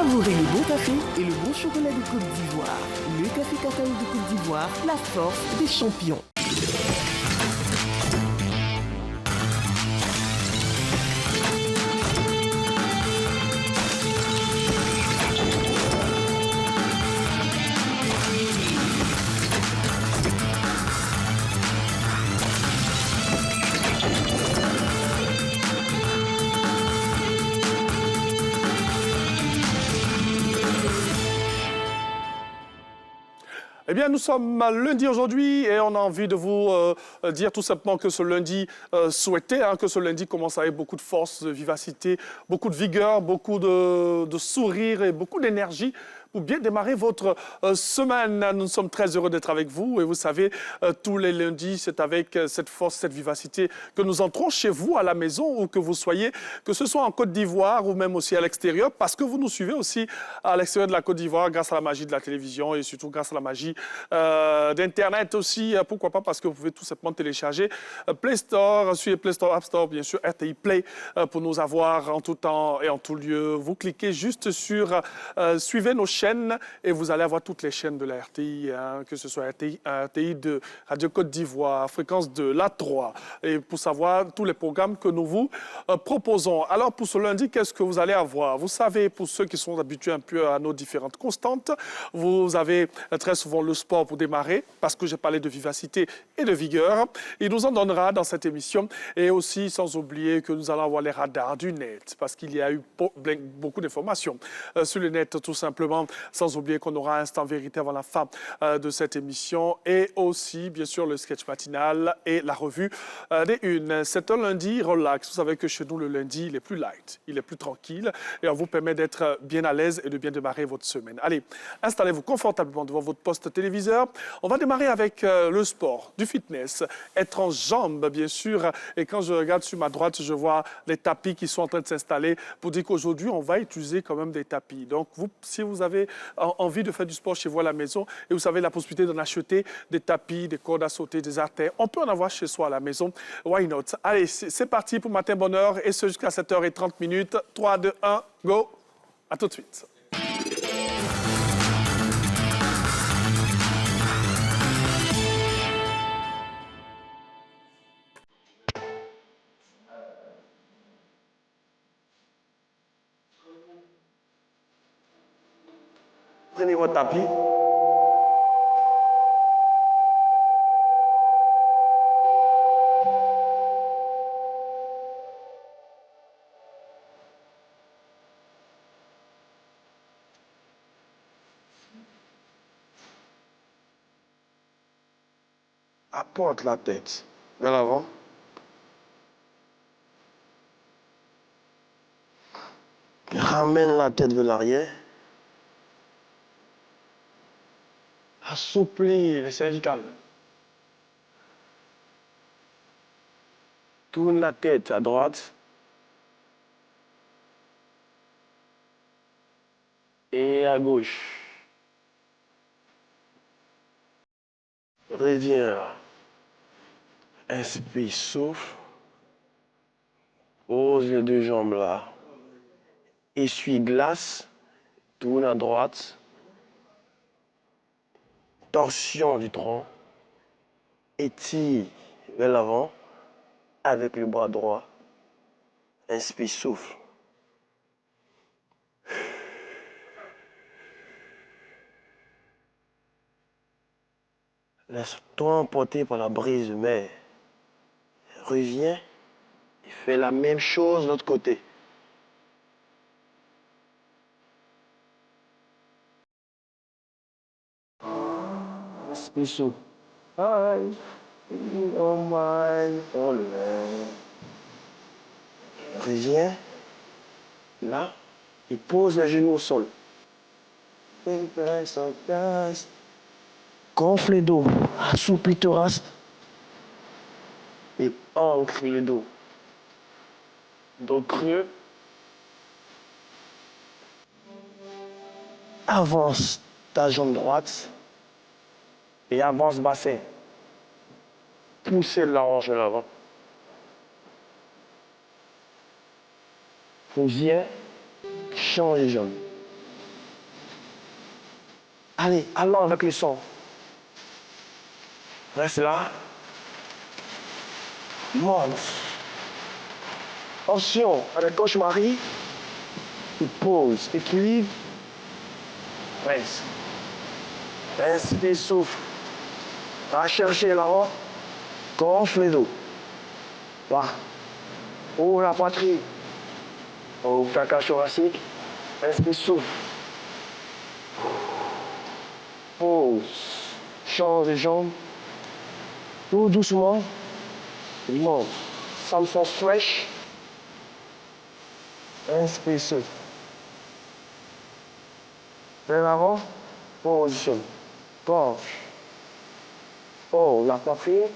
Savourez le bon café et le bon chocolat de Côte d'Ivoire. Le café cacao de Côte d'Ivoire, la force des champions. Eh bien, nous sommes lundi aujourd'hui et on a envie de vous dire tout simplement que ce lundi souhaité, que ce lundi commence avec beaucoup de force, de vivacité, beaucoup de vigueur, beaucoup de sourire et beaucoup d'énergie pour bien démarrer votre semaine. Nous sommes très heureux d'être avec vous et vous savez, tous les lundis, c'est avec cette force, cette vivacité que nous entrons chez vous à la maison où que vous soyez, que ce soit en Côte d'Ivoire ou même aussi à l'extérieur, parce que vous nous suivez aussi à l'extérieur de la Côte d'Ivoire grâce à la magie de la télévision et surtout grâce à la magie d'Internet aussi. Pourquoi pas, parce que vous pouvez tout simplement télécharger Play Store, suivez Play Store, App Store, bien sûr, RTI Play pour nous avoir en tout temps et en tout lieu. Vous cliquez juste sur suivez nos chaînes et vous allez avoir toutes les chaînes de la RTI, que ce soit RTI de Radio Côte d'Ivoire, Fréquence 2, La 3, et pour savoir tous les programmes que nous vous proposons. Alors pour ce lundi, qu'est-ce que vous allez avoir? Vous savez, pour ceux qui sont habitués un peu à nos différentes constantes, vous avez très souvent le sport pour démarrer, parce que j'ai parlé de vivacité et de vigueur. Il nous en donnera dans cette émission, et aussi sans oublier que nous allons avoir les radars du net, parce qu'il y a eu beaucoup d'informations sur le net tout simplement. Sans oublier qu'on aura un instant vérité avant la fin de cette émission et aussi, bien sûr, le sketch matinal et la revue des unes. C'est un lundi relax. Vous savez que chez nous, le lundi, il est plus light, il est plus tranquille et on vous permet d'être bien à l'aise et de bien démarrer votre semaine. Allez, installez-vous confortablement devant votre poste téléviseur. On va démarrer avec le sport, du fitness, être en jambes, bien sûr. Et quand je regarde sur ma droite, je vois les tapis qui sont en train de s'installer pour dire qu'aujourd'hui, on va utiliser quand même des tapis. Donc, si vous avez envie de faire du sport chez vous à la maison et vous avez la possibilité d'en acheter des tapis, des cordes à sauter, des haltères, on peut en avoir chez soi à la maison. Why not? Allez, c'est parti pour Matin Bonheur et ce jusqu'à 7h30. 3, 2, 1, go! À tout de suite. Prenez votre tapis. Apporte la tête vers l'avant. Ramène la tête vers l'arrière. Assouplis les cervicales. Tourne la tête à droite. Et à gauche. Reviens. Inspire, souffle. Pose les deux jambes là. Essuie-glace. Tourne à droite. Torsion du tronc. Étire vers l'avant avec le bras droit. Inspire, souffle. Laisse-toi emporter par la brise de mer. Reviens et fais la même chose de l'autre côté. Inspire, souffle. Reviens là et pose les genoux au sol. Gonfle le dos, assouplis le thorax et ancre le dos. Dos creux. Avance ta jambe droite et avance bassin. Poussez la hanche de l'avant. Reviens, change les jambes. Allez, allons avec le son. Reste là. Monte. Attention, à la gauche, Marie. Tu poses, équilibre. Reste. Inspire, souffle. Va chercher là-haut. Gonfle les dos. Va. Ouvre la poitrine. Ouvre ta cage thoracique. Inspire, souffle. Pause. Change les jambes. Tout doucement. Monte. Samson stretch. Inspire, souffle. Vers l'avant. Position. Gorge. Oh, la poitrine.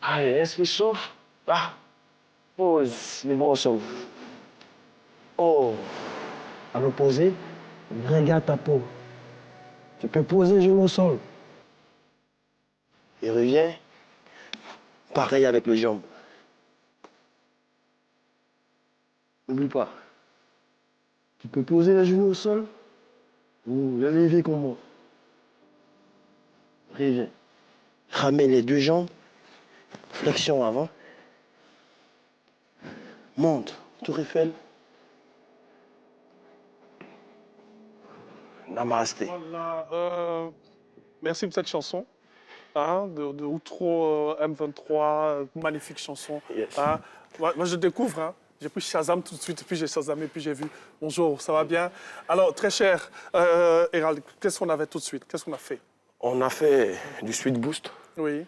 Allez, inspire, souffle. Ah. Pose les bras au sol. Oh. À l'opposé, regarde ta peau. Tu peux poser les genoux au sol. Et reviens. Pareil avec les jambes. N'oublie pas. Tu peux poser les genoux au sol ou les lever comme moi. Reviens. Ramène les deux jambes. Flexion avant. Monte. Tour Eiffel. Namasté. Voilà, merci pour cette chanson. Hein, de Outro M23, magnifique chanson. Yes. Hein. Moi, je découvre. Hein. J'ai pris Shazam tout de suite, puis j'ai Shazamé, puis j'ai vu. Bonjour, ça va bien? Alors, très cher, Hérald, qu'est-ce qu'on avait tout de suite? Qu'est-ce qu'on a fait? On a fait du Sweet Boost, Oui,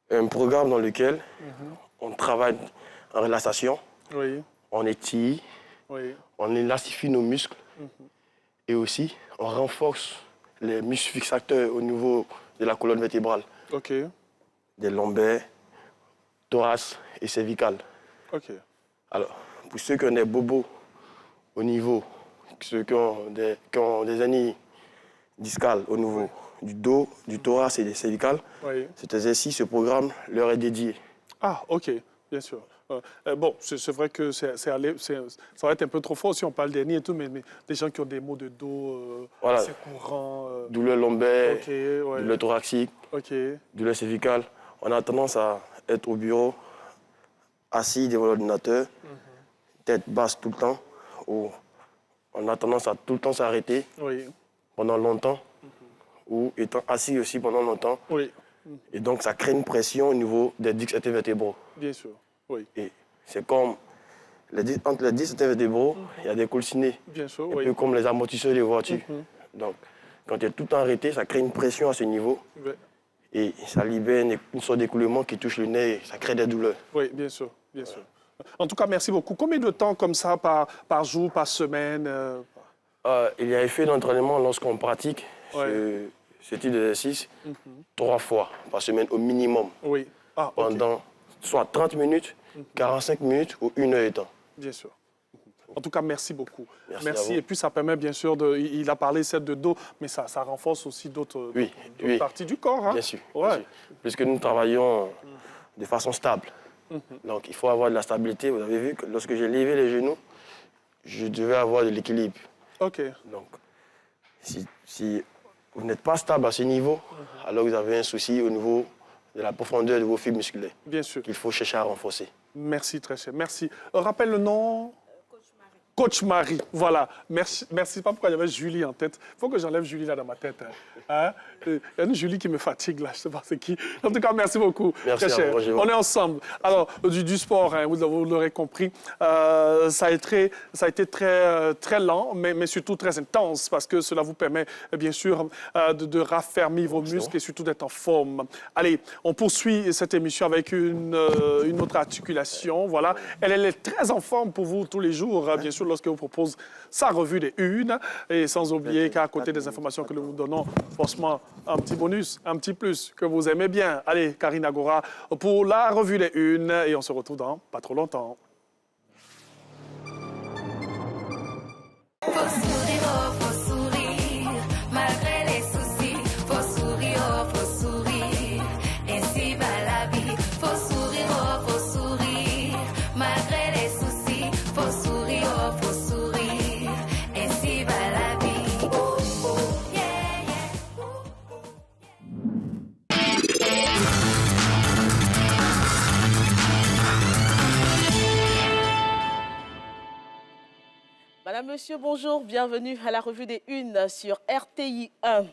un programme dans lequel on travaille en relaxation, oui, on étire, oui. on élastifie nos muscles et aussi on renforce les muscles fixateurs au niveau de la colonne vertébrale, OK, des lombaires, thorax et cervical. OK. Alors, pour ceux qui ont des bobos au niveau, ceux qui ont des hernies discales au niveau du dos, du thorax et des cervicales, Oui. cet exercice, ce programme leur est dédié. Ah, OK, bien sûr. Bon, c'est vrai que ça va être un peu trop fort si on parle d'hernie et tout, mais des gens qui ont des maux de dos Voilà. assez courants. Douleur lombaire, OK, ouais. douleur thoracique, OK, douleur cervicale. On a tendance à être au bureau, assis devant l'ordinateur, tête basse tout le temps, ou on a tendance à tout le temps s'arrêter oui, pendant longtemps, ou étant assis aussi pendant longtemps. oui, Et donc, ça crée une pression au niveau des disques intervertébraux. bien sûr, oui, Et c'est comme, entre les disques intervertébraux, il y a des coulcinés, bien sûr, un oui. peu comme les amortisseurs des voitures. Donc, quand tu es tout le temps arrêté, ça crée une pression à ce niveau. Oui, Et ça libère une sorte d'écoulement qui touche le nez et ça crée des douleurs. oui, bien sûr, bien sûr. En tout cas, merci beaucoup. Combien de temps comme ça par jour, par semaine Il y a effet d'entraînement lorsqu'on pratique Ouais. ce type d'exercice 3 fois par semaine au minimum, Oui. Ah, OK, pendant soit 30 minutes, 45 minutes ou 1 heure et temps. bien sûr. En tout cas, merci beaucoup. Merci à vous. Et puis, ça permet bien sûr Il a parlé certes de dos, mais ça renforce aussi d'autres Oui, d'autres oui. parties du corps. Hein? Bien sûr. Ouais. Bien sûr. Puisque nous travaillons de façon stable. Donc il faut avoir de la stabilité. Vous avez vu que lorsque j'ai levé les genoux, je devais avoir de l'équilibre. OK. Donc si vous n'êtes pas stable à ce niveau, alors vous avez un souci au niveau de la profondeur de vos fibres musculaires Bien sûr. qu'il faut chercher à renforcer. Merci, très cher. Merci. Rappelle le nom. Coach Marie, voilà. Merci. Merci pas pourquoi j'avais Julie en tête. Il faut que j'enlève Julie là dans ma tête. Hein? Il y a une Julie qui me fatigue là, je ne sais pas c'est qui. En tout cas, merci beaucoup. Merci très à cher. vous, Roger. On est ensemble. Alors, du sport, hein, vous l'aurez compris, ça a été très lent, mais surtout très intense parce que cela vous permet, bien sûr, de raffermir vos muscles et surtout d'être en forme. Allez, on poursuit cette émission avec une autre articulation. Voilà. Elle est très en forme pour vous tous les jours, bien sûr, lorsque vous propose sa revue des unes. Et sans oublier qu'à côté des informations que nous vous donnons, forcément, un petit bonus, un petit plus que vous aimez bien. Allez, Karine Agora pour la revue des unes. Et on se retrouve dans pas trop longtemps. Faut sourire, malgré les soucis. Faut sourire, ainsi va la vie. Faut sourire, malgré les soucis. Faut sourire, Madame, Monsieur, bonjour. Bienvenue à la revue des Unes sur RTI 1.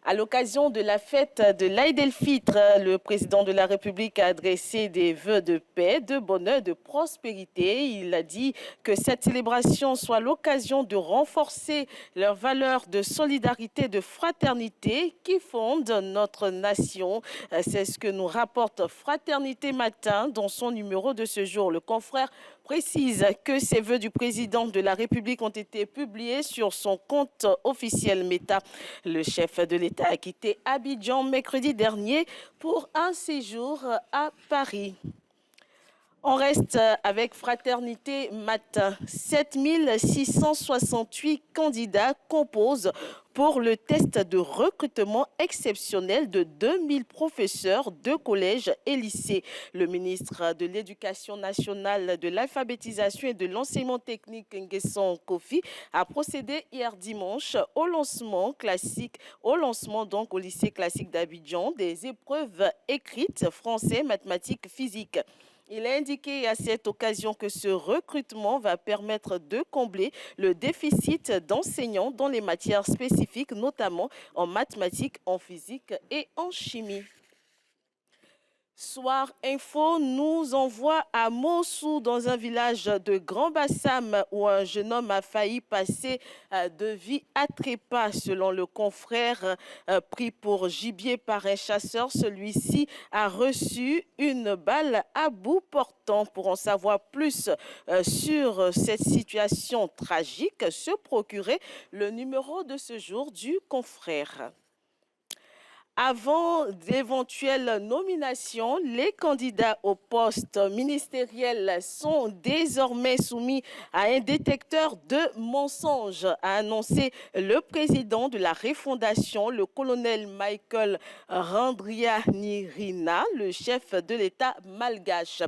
À l'occasion de la fête de l'Aïd el-Fitr, le président de la République a adressé des vœux de paix, de bonheur, de prospérité. Il a dit que cette célébration soit l'occasion de renforcer leurs valeurs de solidarité, de fraternité qui fondent notre nation. C'est ce que nous rapporte Fraternité Matin dans son numéro de ce jour. Le confrère précise que ces vœux du président de la République ont été publiés sur son compte officiel Meta. Le chef de l'État a quitté Abidjan mercredi dernier pour un séjour à Paris. On reste avec Fraternité Matin. 7668 candidats composent pour le test de recrutement exceptionnel de 2000 professeurs de collèges et lycées. Le ministre de l'Éducation nationale, de l'alphabétisation et de l'enseignement technique, Nguessan Kofi, a procédé hier dimanche au lancement donc au lycée classique d'Abidjan des épreuves écrites français, mathématiques, physique. Il a indiqué à cette occasion que ce recrutement va permettre de combler le déficit d'enseignants dans les matières spécifiques, notamment en mathématiques, en physique et en chimie. Soir Info nous envoie à Mossou, dans un village de Grand Bassam, où un jeune homme a failli passer de vie à trépas. Selon le confrère pris pour gibier par un chasseur, celui-ci a reçu une balle à bout portant. Pour en savoir plus sur cette situation tragique, se procurer le numéro de ce jour du confrère. Avant d'éventuelles nominations, les candidats au poste ministériel sont désormais soumis à un détecteur de mensonges, a annoncé le président de la Refondation, le colonel Michael Randrianirina, le chef de l'État malgache.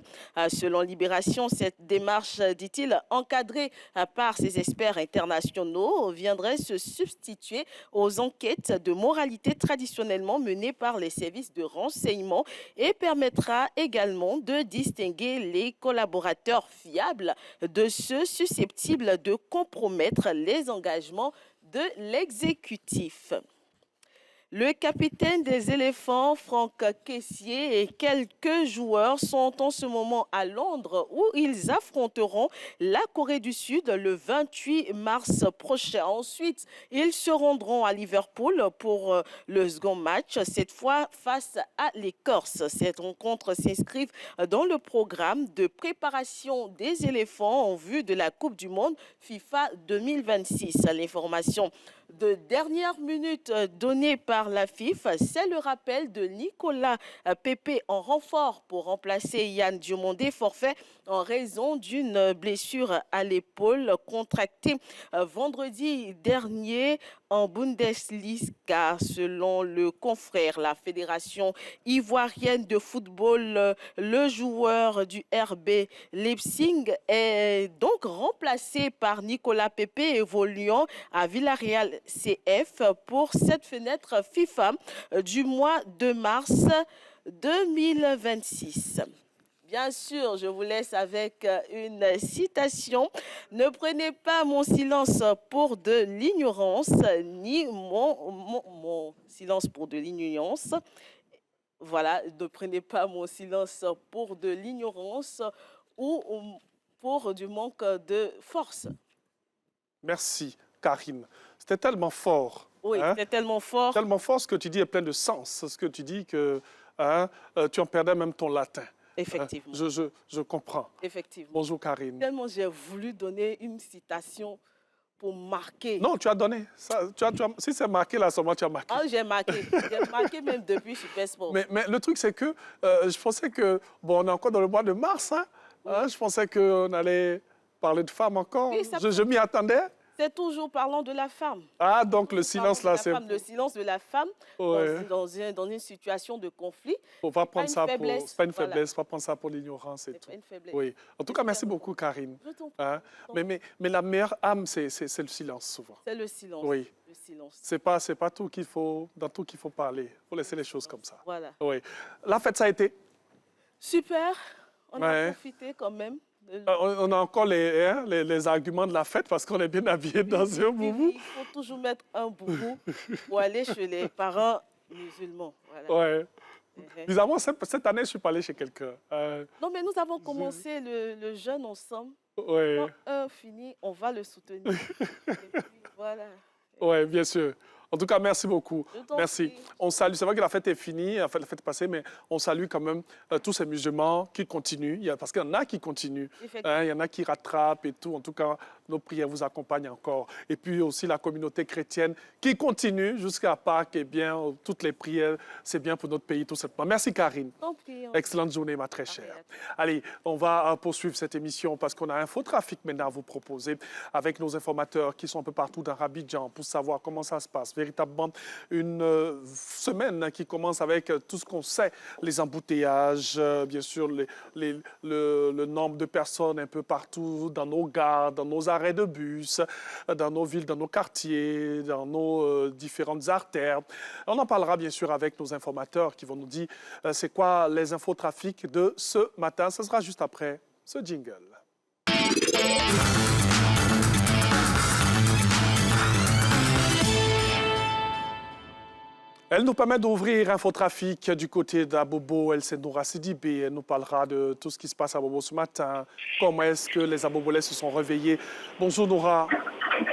Selon Libération, cette démarche, dit-il, encadrée par ses experts internationaux, viendrait se substituer aux enquêtes de moralité traditionnellement menées par les services de renseignement et permettra également de distinguer les collaborateurs fiables de ceux susceptibles de compromettre les engagements de l'exécutif. Le capitaine des éléphants, Franck Kessié, et quelques joueurs sont en ce moment à Londres où ils affronteront la Corée du Sud le 28 mars prochain. Ensuite, ils se rendront à Liverpool pour le second match, cette fois face à l'Écosse. Cette rencontre s'inscrit dans le programme de préparation des éléphants en vue de la Coupe du Monde FIFA 2026. L'information de dernière minute donnée par la FIFA, c'est le rappel de Nicolas Pepe en renfort pour remplacer Yann Diomandé, forfait en raison d'une blessure à l'épaule contractée vendredi dernier en Bundesliga. Selon le confrère, la Fédération ivoirienne de football, le joueur du RB Leipzig est donc remplacé par Nicolas Pepe, évoluant à Villarreal CF pour cette fenêtre FIFA du mois de mars 2026. Bien sûr, je vous laisse avec une citation. Ne prenez pas mon silence pour de l'ignorance, ni mon silence pour de l'ignorance. Voilà, ne prenez pas mon silence pour de l'ignorance ou pour du manque de force. Merci, Karim. C'était tellement fort. Oui, c'était tellement fort. Tellement fort, ce que tu dis est plein de sens. Ce que tu dis que tu en perdais même ton latin. Effectivement. Je comprends. Effectivement. Bonjour, Karine. Tellement j'ai voulu donner une citation pour marquer. Non, tu as donné. Ça, si c'est marqué là, seulement tu as marqué. Ah, j'ai marqué. J'ai marqué même depuis Super Sport. Mais le truc, c'est que je pensais que... Bon, on est encore dans le mois de mars. Je pensais qu'on allait parler de femmes encore. Oui, je m'y attendais. C'est toujours parlant de la femme. Ah, donc le silence là, c'est... Le silence de la femme dans une situation de conflit. On va prendre ça pour... faiblesse. C'est pas une faiblesse, on va prendre ça pour l'ignorance et tout. C'est pas une faiblesse. Oui. En tout cas, merci beaucoup, Karine. Je t'en prie. Mais la meilleure âme, c'est le silence, souvent. C'est le silence. Oui. Le silence. C'est pas tout qu'il faut... Dans tout qu'il faut parler. Il faut laisser les choses comme ça. Voilà. Oui. La fête, ça a été? Super. On a profité quand même On a encore les arguments de la fête parce qu'on est bien habillé dans un boubou. Il faut toujours mettre un boubou pour aller chez les parents musulmans. Voilà. Ouais. Bizarrement, cette année, je suis pas allé chez quelqu'un. Non, mais nous avons commencé le jeûne ensemble. Ouais. Quand un finit, on va le soutenir. Et puis, voilà. Oui, bien sûr. En tout cas, merci beaucoup. Merci. Prie. On salue, c'est vrai que la fête est finie, la fête est passée, mais on salue quand même tous ces musulmans qui continuent, parce qu'il y en a qui continuent, hein, il y en a qui rattrapent et tout. En tout cas, nos prières vous accompagnent encore. Et puis aussi la communauté chrétienne qui continue jusqu'à Pâques, eh bien, toutes les prières, c'est bien pour notre pays tout simplement. Merci Karine. Excellente journée, ma très chère. Allez, on va poursuivre cette émission parce qu'on a un infotrafic maintenant à vous proposer avec nos informateurs qui sont un peu partout dans Abidjan pour savoir comment ça se passe. Véritablement une semaine qui commence avec tout ce qu'on sait, les embouteillages, bien sûr, le nombre de personnes un peu partout dans nos gares, dans nos arrêts de bus, dans nos villes, dans nos quartiers, dans nos différentes artères. On en parlera bien sûr avec nos informateurs qui vont nous dire c'est quoi les infotrafics de ce matin. Ce sera juste après ce jingle. Elle nous permet d'ouvrir Infotrafic du côté d'Abobo. Elle, c'est Noura Sidibé. Elle nous parlera de tout ce qui se passe à Abobo ce matin. Comment est-ce que les Abobolais se sont réveillés. Bonjour Noura.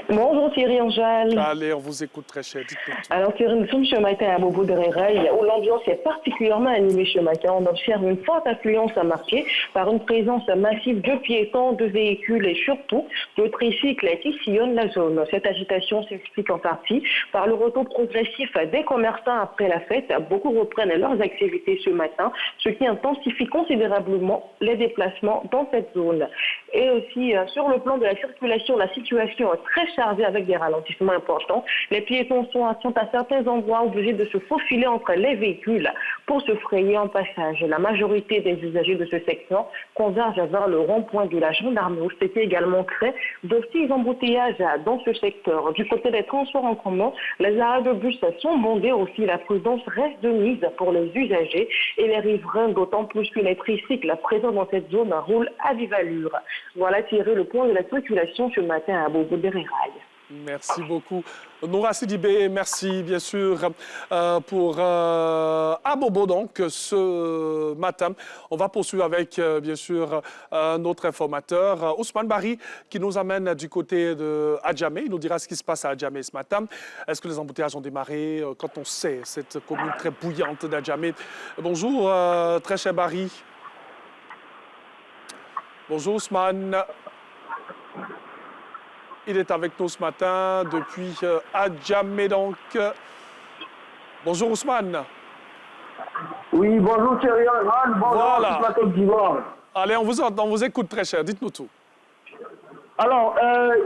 Bonjour Thierry Angèle. Allez, on vous écoute très cher. Dites-nous tout. Alors Thierry, nous sommes ce matin à Bobo de Rérail, où l'ambiance est particulièrement animée ce matin. On observe une forte affluence marquée par une présence massive de piétons, de véhicules et surtout de tricycles qui sillonnent la zone. Cette agitation s'explique en partie par le retour progressif des commerçants après la fête. Beaucoup reprennent leurs activités ce matin, ce qui intensifie considérablement les déplacements dans cette zone. Et aussi, sur le plan de la circulation, la situation est très chargée avec des ralentissements importants. Les piétons sont à certains endroits obligés de se faufiler entre les véhicules pour se frayer un passage. La majorité des usagers de ce secteur convergent vers le rond-point de la gendarmerie. C'était également créé d'offices embouteillages dans ce secteur. Du côté des transports en commun, les arrêts de bus sont bondés aussi. La prudence reste de mise pour les usagers et les riverains, d'autant plus que les tricycles présents dans cette zone roulent à vive allure. Voilà Thierry, le point de la circulation ce matin à Bobo de Rérail. Merci beaucoup. Noura Sidibé, merci bien sûr pour Abobo donc ce matin. On va poursuivre avec bien sûr notre informateur Ousmane Bari qui nous amène du côté de Adjamé. Il nous dira ce qui se passe à Adjamé ce matin. Est-ce que les embouteillages ont démarré quand on sait cette commune très bouillante d'Adjamé? Bonjour très cher Bari. Bonjour Ousmane. Il est avec nous ce matin depuis Adjamé donc. Bonjour Ousmane. Oui, bonjour Thierry Angèle, bonjour Voilà. toute la Côte d'Ivoire. Allez, on vous écoute très cher, dites-nous tout. Alors,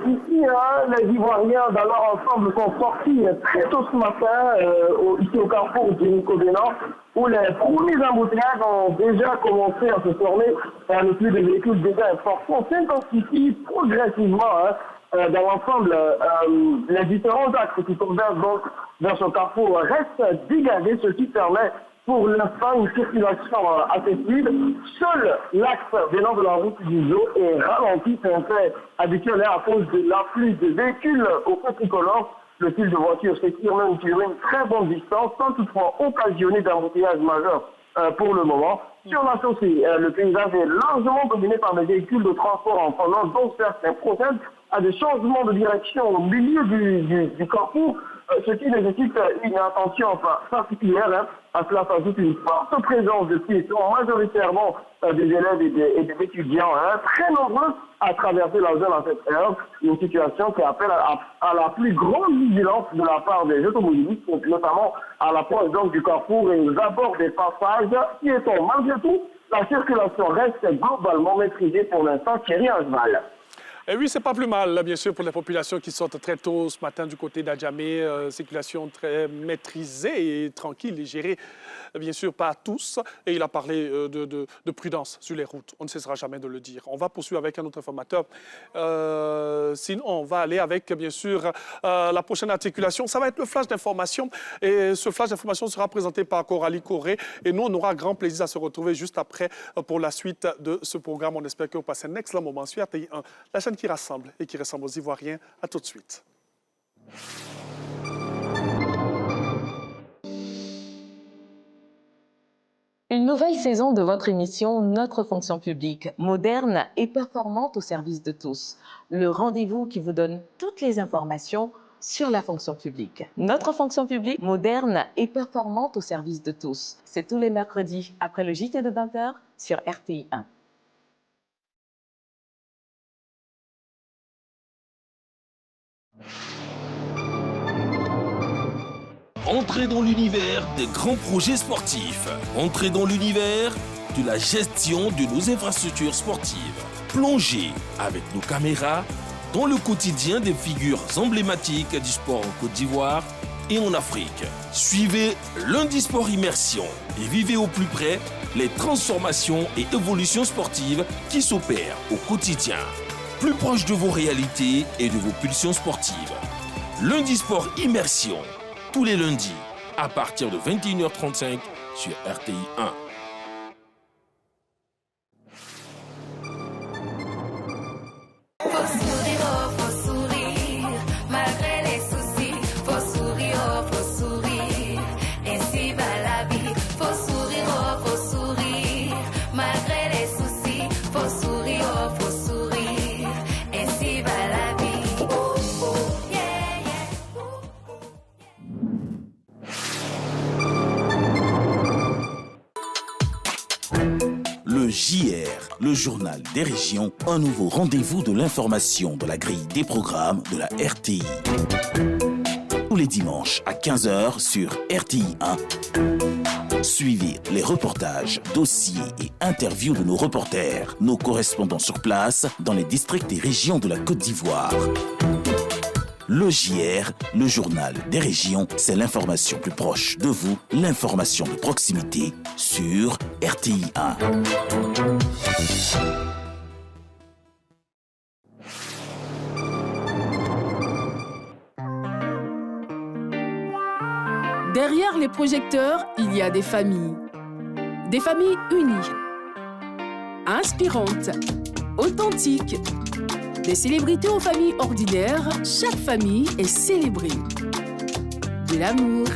ici, les Ivoiriens dans leur ensemble sont sortis très tôt ce matin, ici au carrefour de Nico-Bénin, où les premiers embouteillages ont déjà commencé à se former. Le flux de véhicules déjà important s'intensifie progressivement. Dans l'ensemble, les différents axes qui convergent donc vers ce carrefour restent dégagés, ce qui permet pour l'instant une circulation assez fluide. Seul l'axe venant de la route du Zoo est ralenti, c'est un fait habituel à cause de l'afflux de véhicules au feu tricolore. Le fil de voitures s'étire même sur une très bonne distance, sans toutefois occasionner d'embouteillage majeur pour le moment. Sur la chaussée, le paysage est largement dominé par des véhicules de transport en commun, dont certains procèdent à des changements de direction au milieu du carrefour, ce qui nécessite une attention particulière. À cela s'ajoute une forte présence de piétons, majoritairement des élèves et des étudiants, très nombreux à traverser la zone à cette heure. Une situation qui appelle à la plus grande vigilance de la part des automobilistes, notamment à l'approche donc du carrefour et aux abords des passages piétons. Malgré tout, la circulation reste globalement maîtrisée pour l'instant. Thierry Angèle. Et oui, c'est pas plus mal, là, bien sûr, pour les populations qui sortent très tôt ce matin du côté d'Adjamé. Circulation très maîtrisée et tranquille et gérée, bien sûr, pas à tous. Et il a parlé de prudence sur les routes. On ne cessera jamais de le dire. On va poursuivre avec un autre informateur. Sinon, on va aller avec, bien sûr, la prochaine articulation. Ça va être le flash d'information. Et ce flash d'information sera présenté par Coralie Corré. Et nous, on aura grand plaisir à se retrouver juste après pour la suite de ce programme. On espère que vous passez un excellent moment sur RTI 1, la chaîne qui rassemble et qui ressemble aux Ivoiriens. À tout de suite. Une nouvelle saison de votre émission Notre fonction publique, moderne et performante au service de tous. Le rendez-vous qui vous donne toutes les informations sur la fonction publique. Notre fonction publique, moderne et performante au service de tous. C'est tous les mercredis après le JT de 20h sur RTI 1. Entrez dans l'univers des grands projets sportifs. Entrez dans l'univers de la gestion de nos infrastructures sportives. Plongez avec nos caméras dans le quotidien des figures emblématiques du sport en Côte d'Ivoire et en Afrique. Suivez Lundi Sport Immersion et vivez au plus près les transformations et évolutions sportives qui s'opèrent au quotidien. Plus proche de vos réalités et de vos pulsions sportives. Lundi Sport Immersion, tous les lundis, à partir de 21h35 sur RTI 1. Faut sourire, malgré les soucis. Faut sourire, ainsi va la vie. Faut sourire, malgré les soucis. Faut sourire, ainsi va la vie. Yeah, yeah. Le JR, le journal des régions, un nouveau rendez-vous de l'information de la grille des programmes de la RTI. Tous les dimanches à 15h sur RTI 1. Suivez les reportages, dossiers et interviews de nos reporters, nos correspondants sur place dans les districts et régions de la Côte d'Ivoire. Le JR, le journal des régions, c'est l'information plus proche de vous, l'information de proximité sur RTI 1. Derrière les projecteurs, il y a des familles unies, inspirantes, authentiques. Des célébrités aux familles ordinaires, chaque famille est célébrée. De l'amour,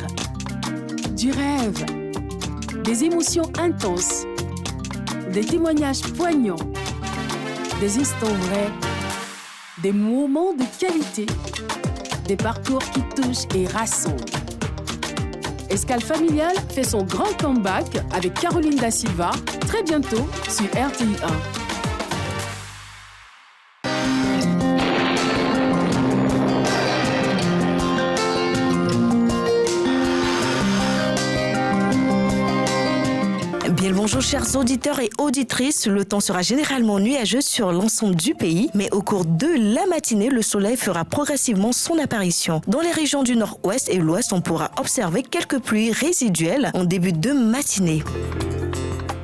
du rêve, des émotions intenses, des témoignages poignants, des instants vrais, des moments de qualité, des parcours qui touchent et rassemblent. Escale familiale fait son grand comeback avec Caroline Da Silva, très bientôt sur RTI 1. Bonjour chers auditeurs et auditrices, le temps sera généralement nuageux sur l'ensemble du pays, mais au cours de la matinée, le soleil fera progressivement son apparition. Dans les régions du nord-ouest et l'ouest, on pourra observer quelques pluies résiduelles en début de matinée.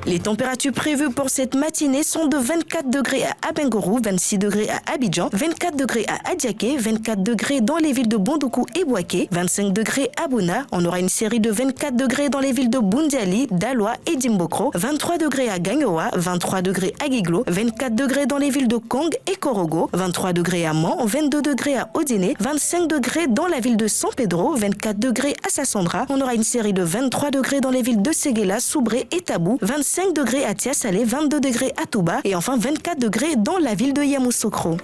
Les températures prévues pour cette matinée sont de 24 degrés à Abengourou, 26 degrés à Abidjan, 24 degrés à Adiaké, 24 degrés dans les villes de Bondoukou et Bouaké, 25 degrés à Bouna. On aura une série de 24 degrés dans les villes de Boundiali, Daloa et Dimbokro, 23 degrés à Gagnoa, 23 degrés à Guiglo, 24 degrés dans les villes de Kong et Korogo, 23 degrés à Mans, 22 degrés à Odiné, 25 degrés dans la ville de San Pedro, 24 degrés à Sassandra. On aura une série de 23 degrés dans les villes de Séguéla, Soubré et Tabou, 25 degrés à Tiasalé, 22 degrés à Touba et enfin 24 degrés dans la ville de Yamoussoukro.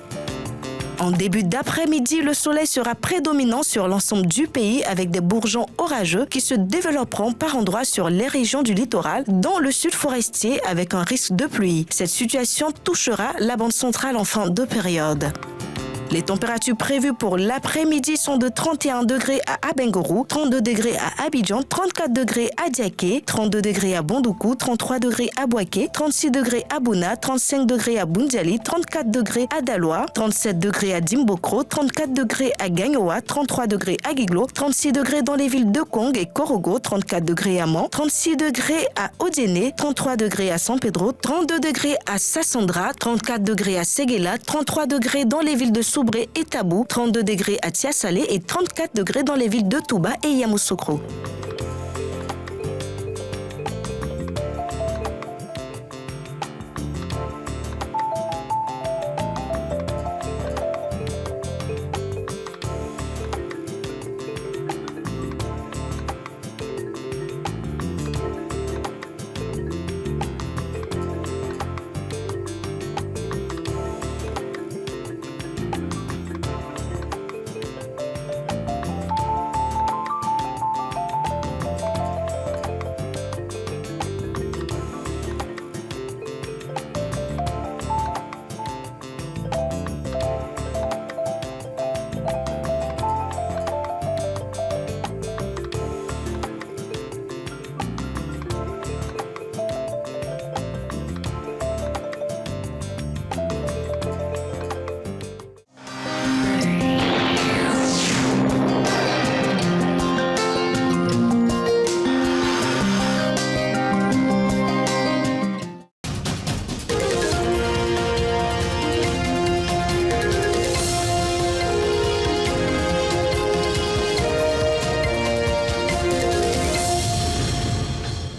En début d'après-midi, le soleil sera prédominant sur l'ensemble du pays avec des bourgeons orageux qui se développeront par endroits sur les régions du littoral, dans le sud forestier avec un risque de pluie. Cette situation touchera la bande centrale en fin de période. Les températures prévues pour l'après-midi sont de 31 degrés à Abengourou, 32 degrés à Abidjan, 34 degrés à Diaké, 32 degrés à Bondoukou, 33 degrés à Boaké, 36 degrés à Bouna, 35 degrés à Boundiali, 34 degrés à Daloa, 37 degrés à Dimbokro, 34 degrés à Gagnoa, 33 degrés à Giglo, 36 degrés dans les villes de Kong et Korogo, 34 degrés à Mans, 36 degrés à Odiéné, 33 degrés à San Pedro, 32 degrés à Sassandra, 34 degrés à Séguéla, 33 degrés dans les villes de Soubré et Tabou, 32 degrés à Tiasalé et 34 degrés dans les villes de Touba et Yamoussoukro.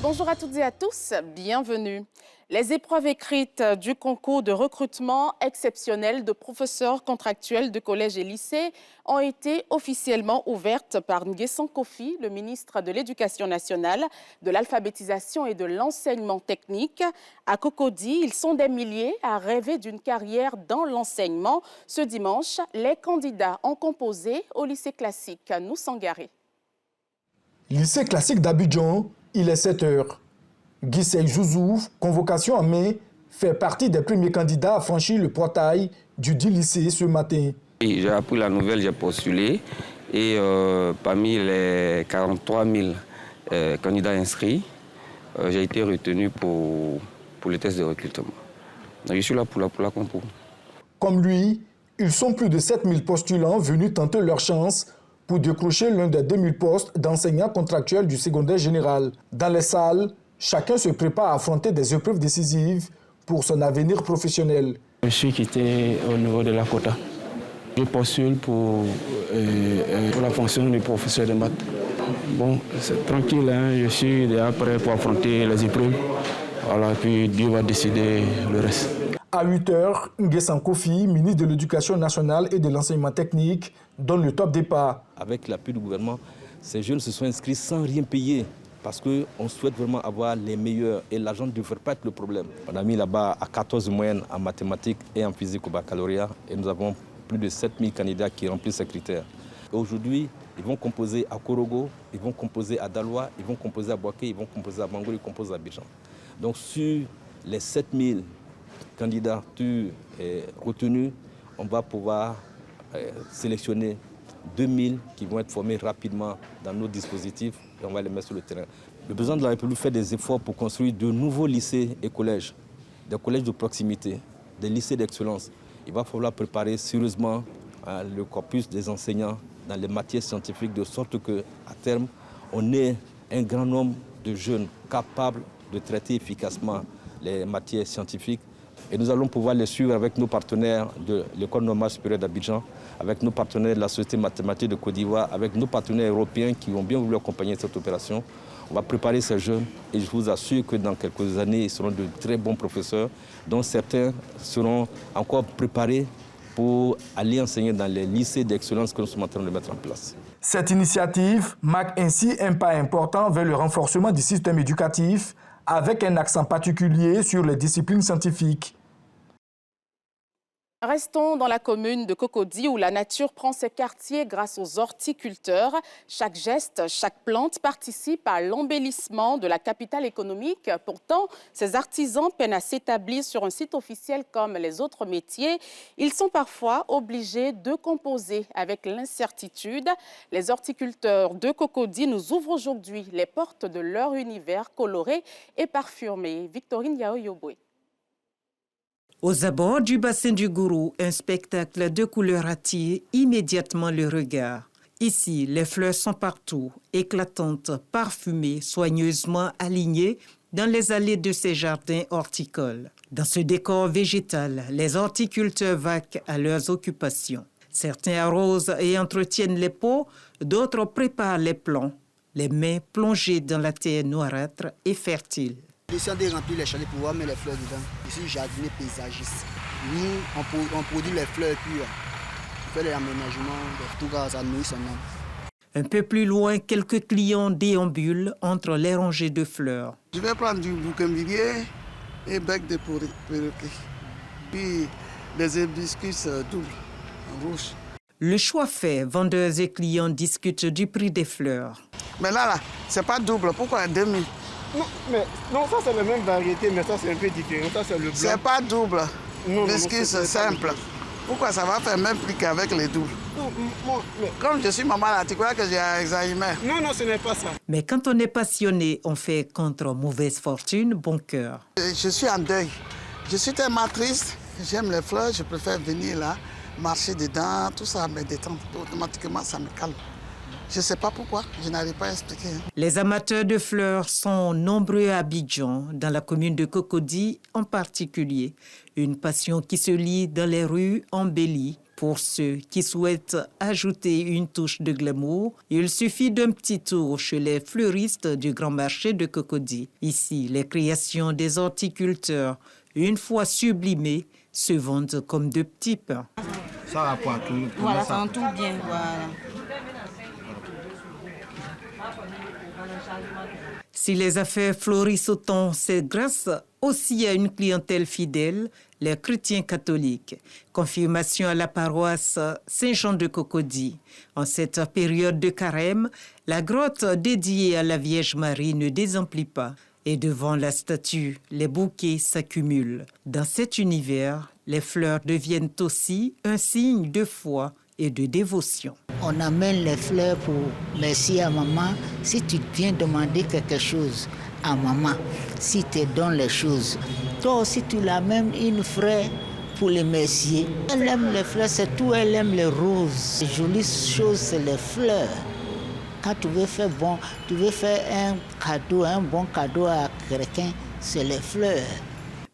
Bonjour à toutes et à tous, bienvenue. Les épreuves écrites du concours de recrutement exceptionnel de professeurs contractuels de collèges et lycées ont été officiellement ouvertes par Nguessan Kofi, le ministre de l'Éducation nationale, de l'alphabétisation et de l'enseignement technique. À Cocody, ils sont des milliers à rêver d'une carrière dans l'enseignement. Ce dimanche, les candidats ont composé au lycée classique Noussangari. Lycée classique d'Abidjan, il est 7 heures. Guissei Jouzouf, convocation en mai, fait partie des premiers candidats à franchir le portail du dit lycée ce matin. J'ai appris la nouvelle, j'ai postulé et parmi les 43 000 candidats inscrits, j'ai été retenu pour le test de recrutement. Donc, je suis là pour la concours. Comme lui, ils sont plus de 7 000 postulants venus tenter leur chance pour décrocher l'un des 2000 postes d'enseignants contractuels du secondaire général. Dans les salles, chacun se prépare à affronter des épreuves décisives pour son avenir professionnel. Je suis quitté au niveau de la quota. Je postule pour la fonction de professeur de maths. Bon, c'est tranquille, hein? Je suis déjà prêt pour affronter les épreuves. Voilà, puis Dieu va décider le reste. À 8 heures, Nguessan Kofi, ministre de l'Éducation nationale et de l'enseignement technique, donne le top départ. Avec l'appui du gouvernement, ces jeunes se sont inscrits sans rien payer parce qu'on souhaite vraiment avoir les meilleurs et l'argent ne devrait pas être le problème. On a mis là-bas à 14 moyennes en mathématiques et en physique au baccalauréat et nous avons plus de 7000 candidats qui remplissent ces critères. Aujourd'hui, ils vont composer à Korogo, ils vont composer à Daloa, ils vont composer à Boaké, ils vont composer à Bango, ils composent à Abidjan. Donc sur les 7000 candidatures retenues, on va pouvoir sélectionner 2000 qui vont être formés rapidement dans nos dispositifs et on va les mettre sur le terrain. Le président de la République fait des efforts pour construire de nouveaux lycées et collèges, des collèges de proximité, des lycées d'excellence. Il va falloir préparer sérieusement le corpus des enseignants dans les matières scientifiques de sorte qu'à terme, on ait un grand nombre de jeunes capables de traiter efficacement les matières scientifiques. Et nous allons pouvoir les suivre avec nos partenaires de l'École normale supérieure d'Abidjan, avec nos partenaires de la Société mathématique de Côte d'Ivoire, avec nos partenaires européens qui ont bien voulu accompagner cette opération. On va préparer ces jeunes et je vous assure que dans quelques années, ils seront de très bons professeurs, dont certains seront encore préparés pour aller enseigner dans les lycées d'excellence que nous sommes en train de mettre en place. Cette initiative marque ainsi un pas important vers le renforcement du système éducatif avec un accent particulier sur les disciplines scientifiques. Restons dans la commune de Cocody où la nature prend ses quartiers grâce aux horticulteurs. Chaque geste, chaque plante participe à l'embellissement de la capitale économique. Pourtant, ces artisans peinent à s'établir sur un site officiel comme les autres métiers. Ils sont parfois obligés de composer avec l'incertitude. Les horticulteurs de Cocody nous ouvrent aujourd'hui les portes de leur univers coloré et parfumé. Victorine Yao-Yoboué. Aux abords du bassin du Gourou, un spectacle de couleurs attire immédiatement le regard. Ici, les fleurs sont partout, éclatantes, parfumées, soigneusement alignées dans les allées de ces jardins horticoles. Dans ce décor végétal, les horticulteurs vaquent à leurs occupations. Certains arrosent et entretiennent les pots, d'autres préparent les plants, les mains plongées dans la terre noirâtre et fertile. L'essentiel de remplir les chalets pour pouvoir mettre les fleurs dedans. Je suis jardinier paysagiste. Nous, on produit les fleurs pures. On fait l'aménagement, tout cas, ça nourrit son âme. Un peu plus loin, quelques clients déambulent entre les rangées de fleurs. Je vais prendre du bouquembilier et bec de perroquet. Puis des hibiscus doubles, en rouge. Le choix fait, vendeurs et clients discutent du prix des fleurs. Mais là, c'est pas double. Pourquoi 2000? Non, ça c'est la même variété, mais ça c'est un peu différent. Ça c'est le blanc. C'est pas double. Non, Hibiscus simple. Pourquoi ça va faire même prix qu'avec les doubles? Comme je suis maman là, tu crois que j'ai Alzheimer? Non, ce n'est pas ça. Mais quand on est passionné, on fait contre mauvaise fortune, bon cœur. Je suis en deuil. Je suis tellement triste. J'aime les fleurs, je préfère venir là, marcher dedans, tout ça me détend. Automatiquement, ça me calme. Je ne sais pas pourquoi, je n'arrive pas à expliquer. Les amateurs de fleurs sont nombreux à Abidjan, dans la commune de Cocody en particulier. Une passion qui se lit dans les rues embellies. Pour ceux qui souhaitent ajouter une touche de glamour, il suffit d'un petit tour chez les fleuristes du grand marché de Cocody. Ici, les créations des horticulteurs, une fois sublimées, se vendent comme de petits pains. Ça va pour tout. Voilà, ça entoure bien, voilà. Si les affaires fleurissent autant, c'est grâce aussi à une clientèle fidèle, les chrétiens catholiques. Confirmation à la paroisse Saint-Jean de Cocody. En cette période de carême, la grotte dédiée à la Vierge Marie ne désemplit pas. Et devant la statue, les bouquets s'accumulent. Dans cet univers, les fleurs deviennent aussi un signe de foi et de dévotion. On amène les fleurs pour merci à maman. Si tu viens demander quelque chose à maman, si tu donnes les choses, toi aussi tu l'amènes une fleur pour les messieurs. Elle aime les fleurs, c'est tout, elle aime les roses. Les jolies choses, c'est les fleurs. Quand tu veux faire bon, tu veux faire un bon cadeau à quelqu'un, c'est les fleurs.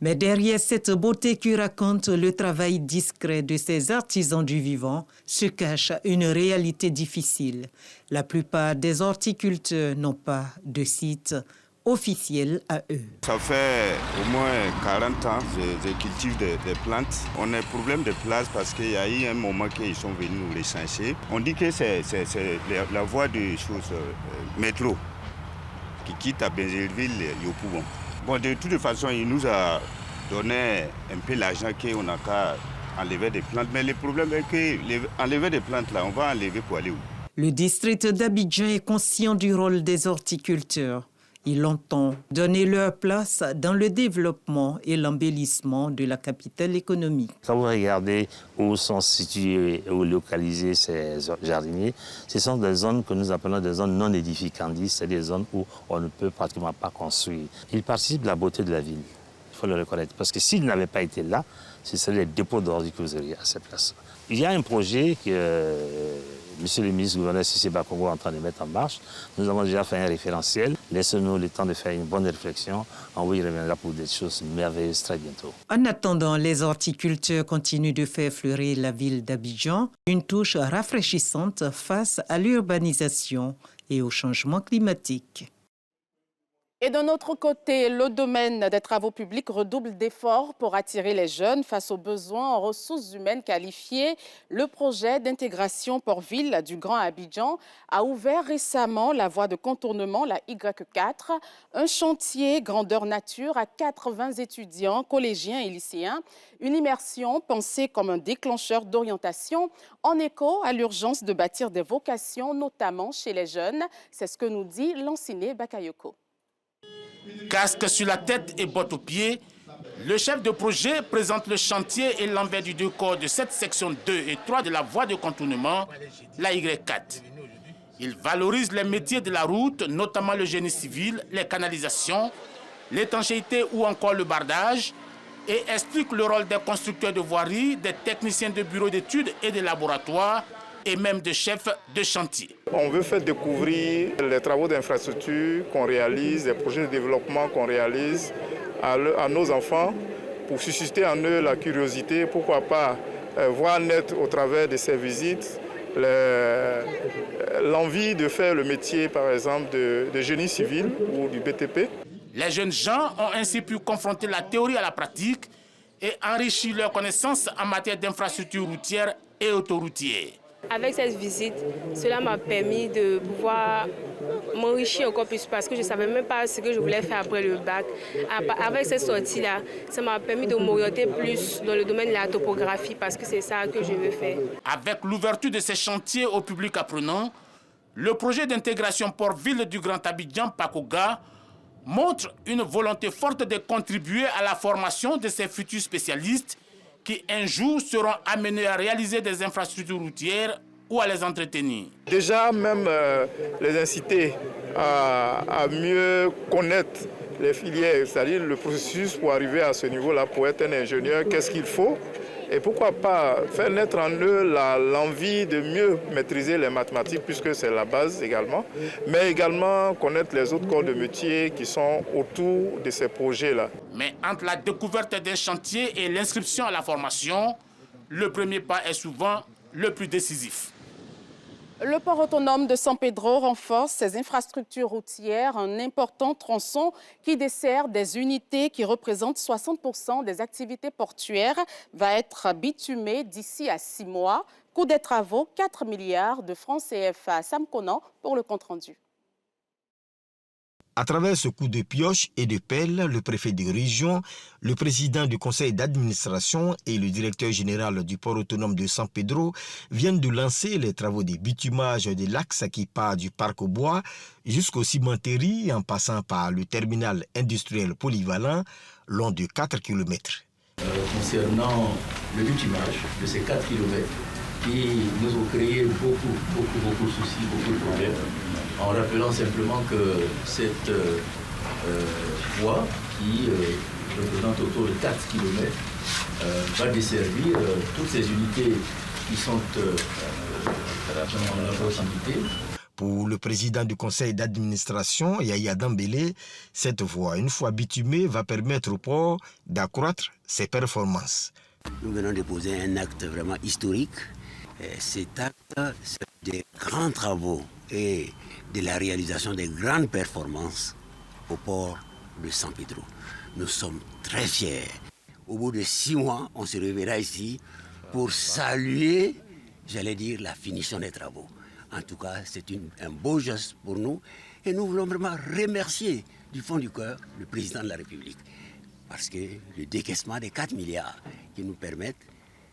Mais derrière cette beauté qui raconte le travail discret de ces artisans du vivant se cache une réalité difficile. La plupart des horticulteurs n'ont pas de site officiel à eux. Ça fait au moins 40 ans que je cultive des plantes. On a un problème de place parce qu'il y a eu un moment qu'ils sont venus nous les censer. On dit que c'est la voie de choses métro qui quitte à Bézerville et Yopougon. Bon, de toute façon, il nous a donné un peu l'argent qu'on a qu'à enlever des plantes. Mais le problème est qu'enlever des plantes, là, on va enlever pour aller où? Le district d'Abidjan est conscient du rôle des horticulteurs. Il entend donner leur place dans le développement et l'embellissement de la capitale économique. Quand vous regardez où sont situés ou localisés ces jardiniers, ce sont des zones que nous appelons des zones non édificantes, c'est des zones où on ne peut pratiquement pas construire. Ils participent de la beauté de la ville, il faut le reconnaître, parce que s'ils n'avaient pas été là, ce seraient les dépôts d'ordures que vous auriez à ces places. Il y a un projet que Monsieur le ministre gouverneur Cissé Bakongo est en train de mettre en marche. Nous avons déjà fait un référentiel. Laissez-nous le temps de faire une bonne réflexion. On vous y reviendra pour des choses merveilleuses très bientôt. En attendant, les horticulteurs continuent de faire fleurir la ville d'Abidjan, une touche rafraîchissante face à l'urbanisation et au changement climatique. Et d'un autre côté, le domaine des travaux publics redouble d'efforts pour attirer les jeunes face aux besoins en ressources humaines qualifiées. Le projet d'intégration Port-Ville du Grand Abidjan a ouvert récemment la voie de contournement, la Y4, un chantier grandeur nature à 80 étudiants, collégiens et lycéens. Une immersion pensée comme un déclencheur d'orientation en écho à l'urgence de bâtir des vocations, notamment chez les jeunes. C'est ce que nous dit Lanciné Bakayoko. Casque sur la tête et bottes aux pieds, le chef de projet présente le chantier et l'envers du décor de cette section 2 et 3 de la voie de contournement, la Y4. Il valorise les métiers de la route, notamment le génie civil, les canalisations, l'étanchéité ou encore le bardage, et explique le rôle des constructeurs de voiries, des techniciens de bureaux d'études et de laboratoires, et même de chefs de chantier. On veut faire découvrir les travaux d'infrastructure qu'on réalise, les projets de développement qu'on réalise à nos enfants pour susciter en eux la curiosité, pourquoi pas voir naître au travers de ces visites l'envie de faire le métier par exemple de génie civil ou du BTP. Les jeunes gens ont ainsi pu confronter la théorie à la pratique et enrichir leurs connaissances en matière d'infrastructures routières et autoroutières. Avec cette visite, cela m'a permis de pouvoir m'enrichir encore plus parce que je ne savais même pas ce que je voulais faire après le bac. Avec cette sortie-là, ça m'a permis de m'orienter plus dans le domaine de la topographie parce que c'est ça que je veux faire. Avec l'ouverture de ces chantiers au public apprenant, le projet d'intégration Port-Ville du Grand Abidjan, PACOGA, montre une volonté forte de contribuer à la formation de ces futurs spécialistes qui un jour seront amenés à réaliser des infrastructures routières ou à les entretenir. Déjà même les inciter à mieux connaître les filières, c'est-à-dire le processus pour arriver à ce niveau-là, pour être un ingénieur, qu'est-ce qu'il faut? Et pourquoi pas faire naître en eux l'envie de mieux maîtriser les mathématiques, puisque c'est la base également, mais également connaître les autres corps de métier qui sont autour de ces projets-là. Mais entre la découverte d'un chantier et l'inscription à la formation, le premier pas est souvent le plus décisif. Le port autonome de San Pedro renforce ses infrastructures routières, un important tronçon qui dessert des unités qui représentent 60% des activités portuaires, va être bitumé d'ici à 6 mois. Coût des travaux, 4 milliards de francs CFA. Sam Conan pour le compte-rendu. À travers ce coup de pioche et de pelle, le préfet de région, le président du conseil d'administration et le directeur général du port autonome de San Pedro viennent de lancer les travaux de bitumage de l'axe qui part du parc aux bois jusqu'aux cimenteries en passant par le terminal industriel polyvalent long de 4 km. Concernant le bitumage de ces 4 km qui nous ont créé beaucoup de soucis, beaucoup de problèmes, en rappelant simplement que cette voie qui représente autour de 4 km va desservir toutes ces unités qui sont dans la proximité. Pour le président du conseil d'administration, Yaya Dambélé, cette voie, une fois bitumée, va permettre au port d'accroître ses performances. Nous venons de poser un acte vraiment historique. Cet acte, c'est des grands travaux et de la réalisation des grandes performances au port de San Pedro. Nous sommes très fiers. Au bout de 6 mois, on se reverra ici pour saluer, j'allais dire, la finition des travaux. En tout cas, c'est un beau geste pour nous et nous voulons vraiment remercier du fond du cœur le président de la République parce que le décaissement des 4 milliards qui nous permettent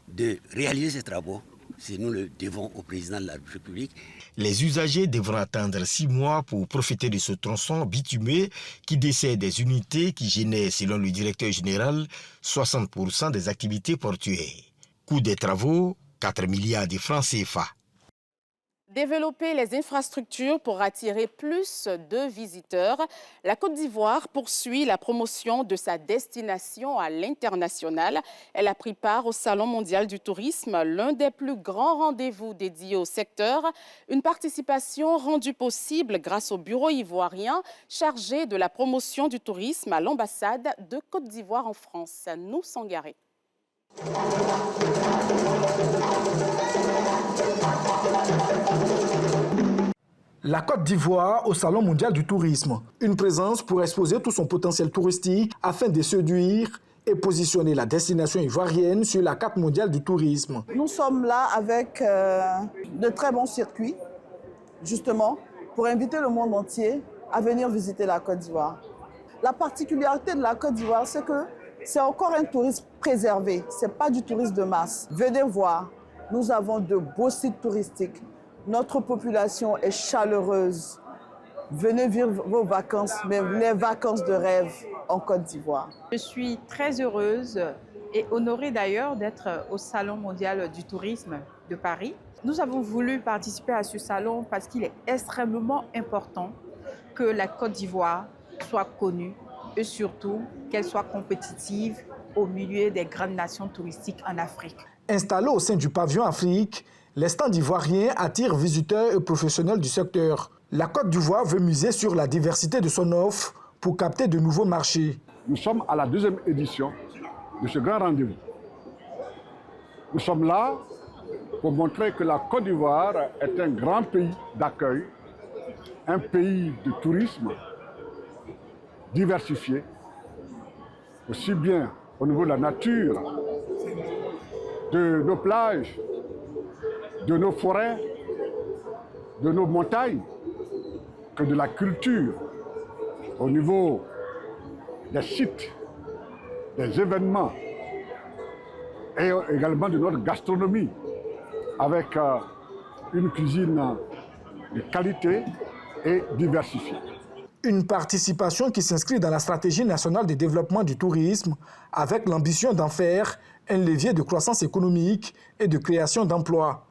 de réaliser ces travaux, nous le devons au président de la République. Les usagers devront attendre 6 mois pour profiter de ce tronçon bitumé qui dessert des unités qui génèrent, selon le directeur général, 60% des activités portuaires. Coût des travaux, 4 milliards de francs CFA. Développer les infrastructures pour attirer plus de visiteurs. La Côte d'Ivoire poursuit la promotion de sa destination à l'international. Elle a pris part au Salon mondial du tourisme, l'un des plus grands rendez-vous dédiés au secteur. Une participation rendue possible grâce au bureau ivoirien chargé de la promotion du tourisme à l'ambassade de Côte d'Ivoire en France. Nous Sangaré. La Côte d'Ivoire au Salon mondial du tourisme. Une présence pour exposer tout son potentiel touristique afin de séduire et positionner la destination ivoirienne sur la carte mondiale du tourisme. Nous sommes là avec de très bons circuits, justement, pour inviter le monde entier à venir visiter la Côte d'Ivoire. La particularité de la Côte d'Ivoire, c'est que c'est encore un tourisme préservé, ce n'est pas du tourisme de masse. Venez voir, nous avons de beaux sites touristiques, notre population est chaleureuse. Venez vivre vos vacances, mais les vacances de rêve en Côte d'Ivoire. Je suis très heureuse et honorée d'ailleurs d'être au Salon mondial du tourisme de Paris. Nous avons voulu participer à ce salon parce qu'il est extrêmement important que la Côte d'Ivoire soit connue et surtout qu'elle soit compétitive au milieu des grandes nations touristiques en Afrique. Installés au sein du pavillon Afrique, les stands ivoiriens attirent visiteurs et professionnels du secteur. La Côte d'Ivoire veut miser sur la diversité de son offre pour capter de nouveaux marchés. Nous sommes à la 2e édition de ce grand rendez-vous. Nous sommes là pour montrer que la Côte d'Ivoire est un grand pays d'accueil, un pays de tourisme diversifié, aussi bien au niveau de la nature, de nos plages, de nos forêts, de nos montagnes, que de la culture, au niveau des sites, des événements, et également de notre gastronomie, avec une cuisine de qualité et diversifiée. Une participation qui s'inscrit dans la stratégie nationale de développement du tourisme, avec l'ambition d'en faire un levier de croissance économique et de création d'emplois.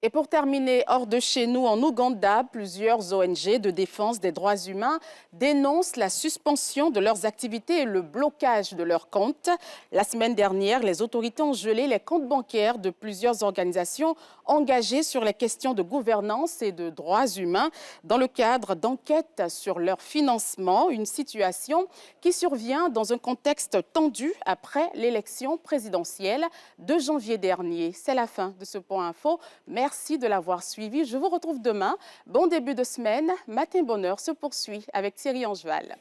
Et pour terminer, hors de chez nous, en Ouganda, plusieurs ONG de défense des droits humains dénoncent la suspension de leurs activités et le blocage de leurs comptes. La semaine dernière, les autorités ont gelé les comptes bancaires de plusieurs organisations engagées sur les questions de gouvernance et de droits humains dans le cadre d'enquêtes sur leur financement, une situation qui survient dans un contexte tendu après l'élection présidentielle de janvier dernier. C'est la fin de ce Point Info. Merci de l'avoir suivi. Je vous retrouve demain. Bon début de semaine. Matin Bonheur se poursuit avec Thierry Angeval.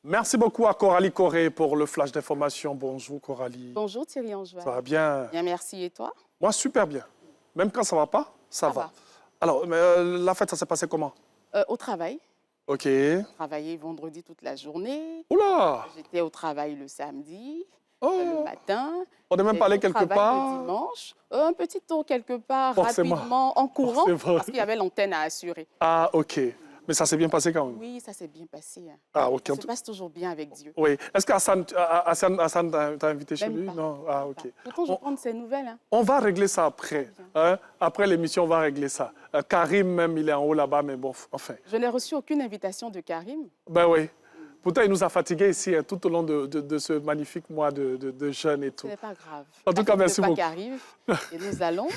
Merci beaucoup à Coralie Corré pour le flash d'information. Bonjour Coralie. Bonjour Thierry Angeval. Ça va bien? Bien, merci. Et toi? Moi, super bien. Même quand ça ne va pas, ça va. Alors, la fête, ça s'est passé comment? Au travail. OK. J'ai travaillé vendredi toute la journée. Oula! J'étais au travail le samedi. Le matin. On est même pas allé quelque part? Le dimanche. Un petit tour quelque part, Forcément. rapidement, en courant, parce qu'il y avait l'antenne à assurer. Ah, OK. Mais ça s'est bien passé quand même? Oui, ça s'est bien passé. Ah, OK. Ça se passe toujours bien avec Dieu. Oui. Est-ce qu'Hassan t'a invité chez lui? Non. Ah, OK. Pourtant, je prends de ses nouvelles. Hein. On va régler ça après. Hein? Après l'émission, on va régler ça. Karim, même, il est en haut là-bas, mais bon, enfin. Je n'ai reçu aucune invitation de Karim. Ben oui. Pourtant, il nous a fatigués ici hein, tout au long de ce magnifique mois de jeûne et tout. Ce n'est pas grave. En tout cas, merci beaucoup. Arrive et nous allons...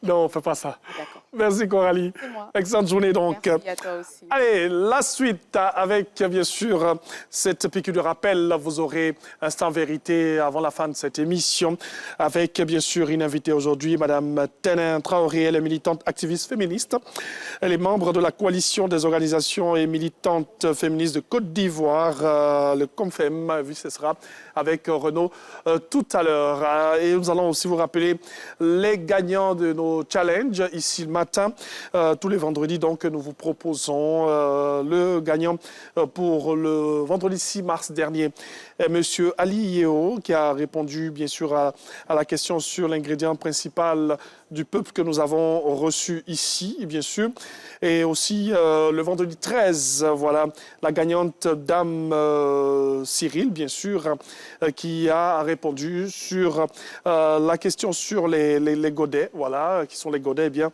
Non, on ne fait pas ça. D'accord. Merci Coralie. C'est moi. Excellente journée donc. Merci à toi aussi. Allez, la suite avec bien sûr cette piqûre de rappel. Vous aurez Instant Vérité avant la fin de cette émission avec bien sûr une invitée aujourd'hui, Madame Tenin Traoré. Elle est militante activiste féministe. Elle est membre de la coalition des organisations et militantes féministes de Côte d'Ivoire, le COMFEM. Ce sera avec Renaud tout à l'heure. Et nous allons aussi vous rappeler les gagnants de nos challenges ici le matin. Tous les vendredis, donc, nous vous proposons le gagnant pour le vendredi 6 mars dernier, Monsieur Ali Yeo, qui a répondu, bien sûr, à la question sur l'ingrédient principal du peuple que nous avons reçu ici, bien sûr. Et aussi, le vendredi 13, voilà, la gagnante Dame Cyril, bien sûr, qui a répondu sur la question sur les godets, voilà, qui sont les godets, eh bien,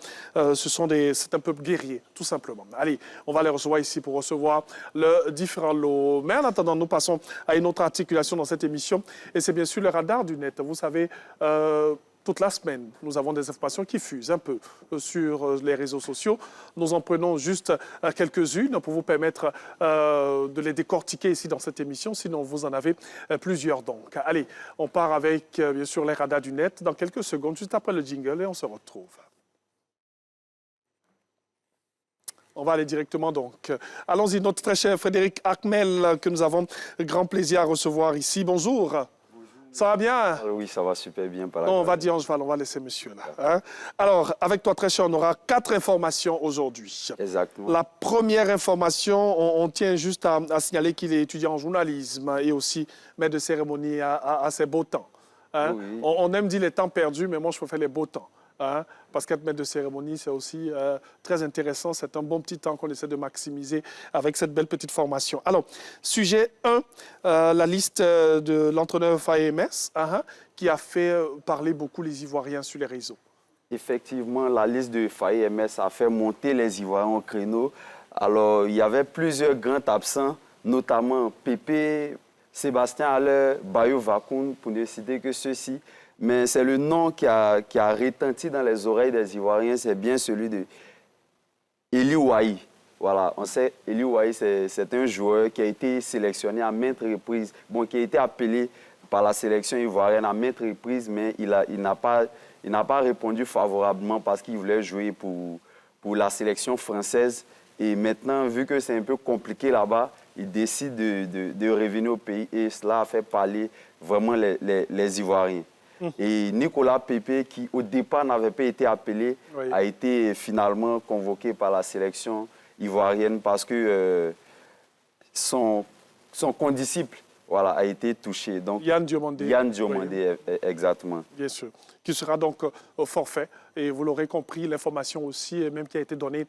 c'est un peuple guerrier, tout simplement. Allez, on va les recevoir ici pour recevoir le différent lot. Mais en attendant, nous passons à une autre articulation dans cette émission, et c'est bien sûr le radar du net. Vous savez, toute la semaine, nous avons des informations qui fusent un peu sur les réseaux sociaux. Nous en prenons juste quelques-unes pour vous permettre de les décortiquer ici dans cette émission. Sinon, vous en avez plusieurs. Donc, allez, on part avec, bien sûr, les radars du net dans quelques secondes, juste après le jingle, et on se retrouve. On va aller directement donc. Allons-y, notre très cher Frédéric Akmel, que nous avons grand plaisir à recevoir ici. Bonjour. Ça va bien? Oui, ça va super bien. On va dire en cheval, on va laisser monsieur là. Hein? Alors, avec toi très cher, on aura 4 informations aujourd'hui. Exactement. La première information, on tient juste à signaler qu'il est étudiant en journalisme et aussi maître de cérémonie à ses beaux temps. Hein? Oui. On aime dire les temps perdus, mais moi je préfère les beaux temps. Hein? Parce qu'être maître de cérémonie, c'est aussi très intéressant. C'est un bon petit temps qu'on essaie de maximiser avec cette belle petite formation. Alors, sujet 1, la liste de l'entraîneur FAEMS, qui a fait parler beaucoup les Ivoiriens sur les réseaux. Effectivement, la liste de FAEMS a fait monter les Ivoiriens au créneau. Alors, il y avait plusieurs grands absents, notamment Pépé, Sébastien Haller, Bayo Vakoun, pour ne citer que ceux-ci. Mais c'est le nom qui a retenti dans les oreilles des Ivoiriens, c'est bien celui de Eli Wahi. Voilà, on sait, Eli Wahi, c'est un joueur qui a été sélectionné à maintes reprises, qui a été appelé par la sélection ivoirienne à maintes reprises, mais il n'a pas répondu favorablement parce qu'il voulait jouer pour la sélection française. Et maintenant, vu que c'est un peu compliqué là-bas, il décide de revenir au pays et cela a fait parler vraiment les Ivoiriens. Et Nicolas Pépé, qui au départ n'avait pas été appelé, a été finalement convoqué par la sélection ivoirienne parce que son condisciple a été touché. Donc, Yann Diomandé. Yann Diomandé, exactement. Bien sûr, qui sera donc au forfait. Et vous l'aurez compris, l'information aussi, même qui a été donnée,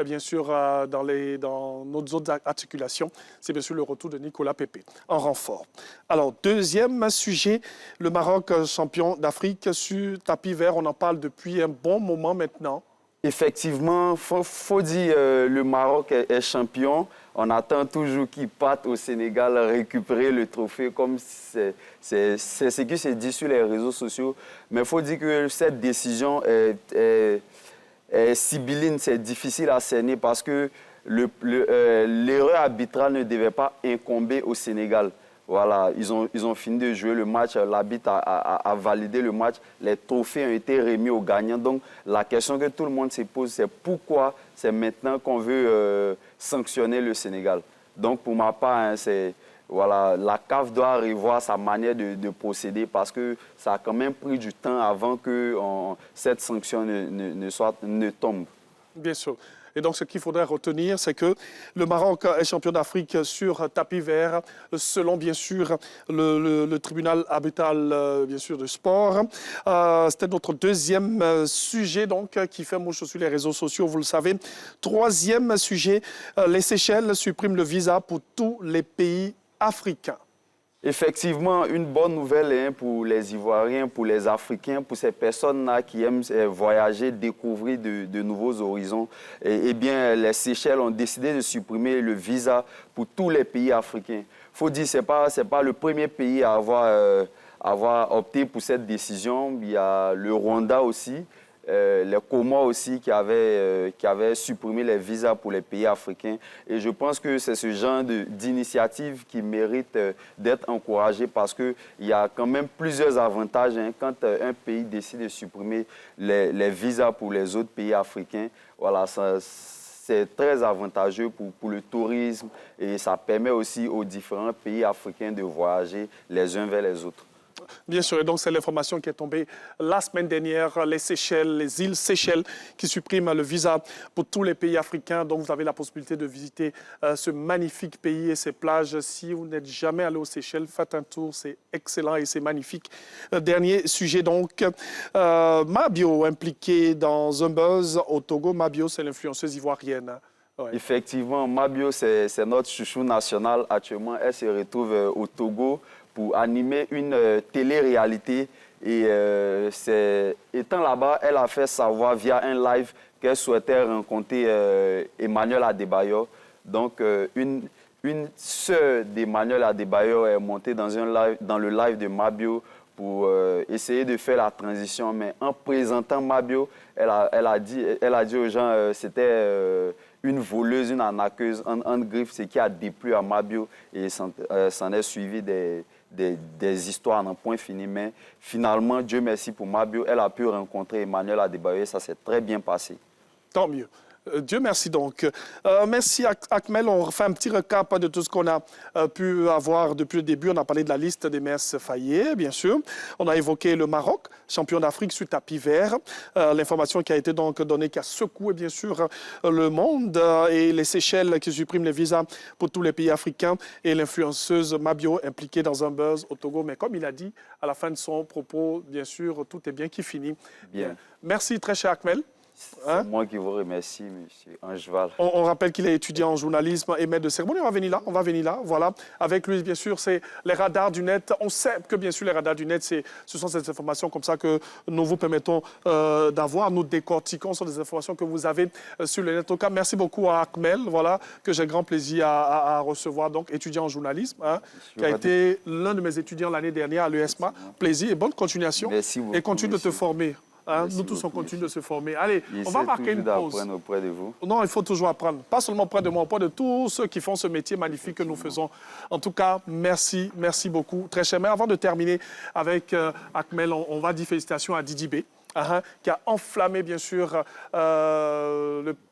bien sûr, dans nos autres articulations, c'est bien sûr le retour de Nicolas Pépé en renfort. Alors, deuxième sujet, le Maroc champion d'Afrique sur tapis vert. On en parle depuis un bon moment maintenant. Effectivement, faut dire le Maroc est champion. On attend toujours qu'il parte au Sénégal récupérer le trophée, comme c'est ce qui se dit sur les réseaux sociaux. Mais il faut dire que cette décision est sibylline, c'est difficile à cerner parce que l'erreur arbitrale ne devait pas incomber au Sénégal. Voilà, ils ont fini de jouer le match, l'arbitre a validé le match, les trophées ont été remis aux gagnants. Donc la question que tout le monde se pose, c'est pourquoi c'est maintenant qu'on veut sanctionner le Sénégal. Donc pour ma part, la CAF doit revoir sa manière de procéder parce que ça a quand même pris du temps avant que cette sanction ne tombe. Bien sûr. Et donc, ce qu'il faudrait retenir, c'est que le Maroc est champion d'Afrique sur tapis vert, selon, bien sûr, le tribunal arbitral, bien sûr, de sport. C'était notre deuxième sujet, donc, qui fait mouche sur les réseaux sociaux, vous le savez. Troisième sujet, les Seychelles suppriment le visa pour tous les pays africains. Effectivement, une bonne nouvelle pour les Ivoiriens, pour les Africains, pour ces personnes-là qui aiment voyager, découvrir de nouveaux horizons. Eh bien, les Seychelles ont décidé de supprimer le visa pour tous les pays africains. Il faut dire que ce n'est pas le premier pays à avoir opté pour cette décision. Il y a le Rwanda aussi. Les Comores aussi qui avaient supprimé les visas pour les pays africains. Et je pense que c'est ce genre d'initiative qui mérite d'être encouragée parce qu'il y a quand même plusieurs avantages quand un pays décide de supprimer les visas pour les autres pays africains. Voilà, c'est très avantageux pour le tourisme et ça permet aussi aux différents pays africains de voyager les uns vers les autres. Bien sûr, et donc c'est l'information qui est tombée la semaine dernière. Les Seychelles, les îles Seychelles qui suppriment le visa pour tous les pays africains. Donc vous avez la possibilité de visiter ce magnifique pays et ses plages. Si vous n'êtes jamais allé aux Seychelles, faites un tour, c'est excellent et c'est magnifique. Dernier sujet donc, Mabio impliqué dans un buzz au Togo. Mabio, c'est l'influenceuse ivoirienne. Ouais. Effectivement, Mabio, c'est notre chouchou national actuellement. Elle se retrouve au Togo pour animer une télé-réalité. Et étant là-bas, elle a fait savoir via un live qu'elle souhaitait rencontrer Emmanuel Adebayor. Donc, une sœur d'Emmanuel Adebayor est montée dans le live de Mabio pour essayer de faire la transition. Mais en présentant Mabio, elle a dit aux gens que c'était une voleuse, une arnaqueuse, en griffe, ce qui a déplu à Mabio. Et s'en est suivi des histoires en point fini. Mais finalement, Dieu merci pour Mabio, elle a pu rencontrer Emmanuel Adebayor et ça s'est très bien passé. Tant mieux. Dieu merci donc. Merci Akmel. On fait un petit recap de tout ce qu'on a pu avoir depuis le début. On a parlé de la liste des messes Fayet, bien sûr. On a évoqué le Maroc, champion d'Afrique sur tapis vert. L'information qui a été donc donnée, qui a secoué bien sûr le monde. Et les Seychelles qui suppriment les visas pour tous les pays africains. Et l'influenceuse Mabio impliquée dans un buzz au Togo. Mais comme il a dit à la fin de son propos, bien sûr, tout est bien qui finit. Bien. Merci très cher Akmel. C'est moi qui vous remercie, monsieur Angeval. On rappelle qu'il est étudiant en journalisme et maître de cérémonie. On va venir là, voilà. Avec lui, bien sûr, c'est les radars du net. On sait que, bien sûr, les radars du net, ce sont ces informations comme ça que nous vous permettons d'avoir. Nous décortiquons sur des informations que vous avez sur le net. En tout cas, merci beaucoup à Akmel, voilà, que j'ai grand plaisir à recevoir, donc étudiant en journalisme, qui a été l'un de mes étudiants l'année dernière à l'ESMA. Plaisir et bonne continuation. Merci beaucoup. Et continue de te former. Nous tous, on continue de se former. Allez, on va marquer une pause. Auprès de vous. Non, il faut toujours apprendre. Pas seulement auprès de moi, auprès de tous ceux qui font ce métier magnifique que nous faisons. En tout cas, merci beaucoup. Très cher. Mais avant de terminer avec Akmel, on va dire félicitations à Didi B, qui a enflammé, bien sûr,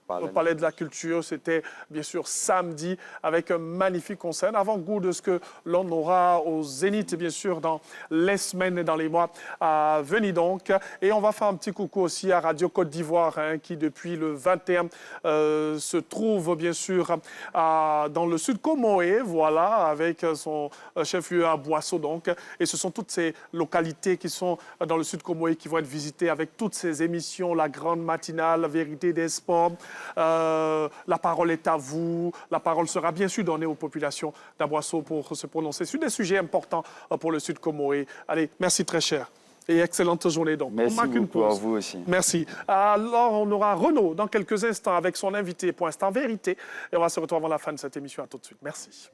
le Palais de la Culture. C'était bien sûr samedi avec un magnifique concert. Avant-goût de ce que l'on aura au Zénith, bien sûr, dans les semaines et dans les mois à venir donc. Et on va faire un petit coucou aussi à Radio Côte d'Ivoire, qui depuis le 21 se trouve bien sûr dans le sud Comoé, voilà, avec son chef-lieu à Boisseau donc. Et ce sont toutes ces localités qui sont dans le sud Comoé qui vont être visitées avec toutes ces émissions, la grande matinale, la vérité des sports. La parole est à vous. La parole sera bien sûr donnée aux populations d'Aboisseau pour se prononcer sur des sujets importants pour le Sud Comoé. Allez, merci très cher. Et excellente journée donc. Merci beaucoup à vous aussi. Merci. Alors, on aura Renaud dans quelques instants avec son invité pour Instant Vérité. Et on va se retrouver avant la fin de cette émission. À tout de suite. Merci.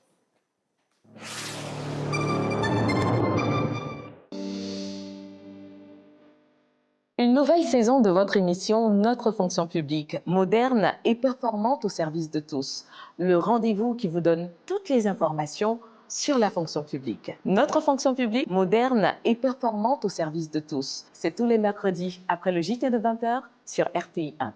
Une nouvelle saison de votre émission Notre fonction publique, moderne et performante au service de tous. Le rendez-vous qui vous donne toutes les informations sur la fonction publique. Notre fonction publique, moderne et performante au service de tous. C'est tous les mercredis après le JT de 20h sur RTI 1.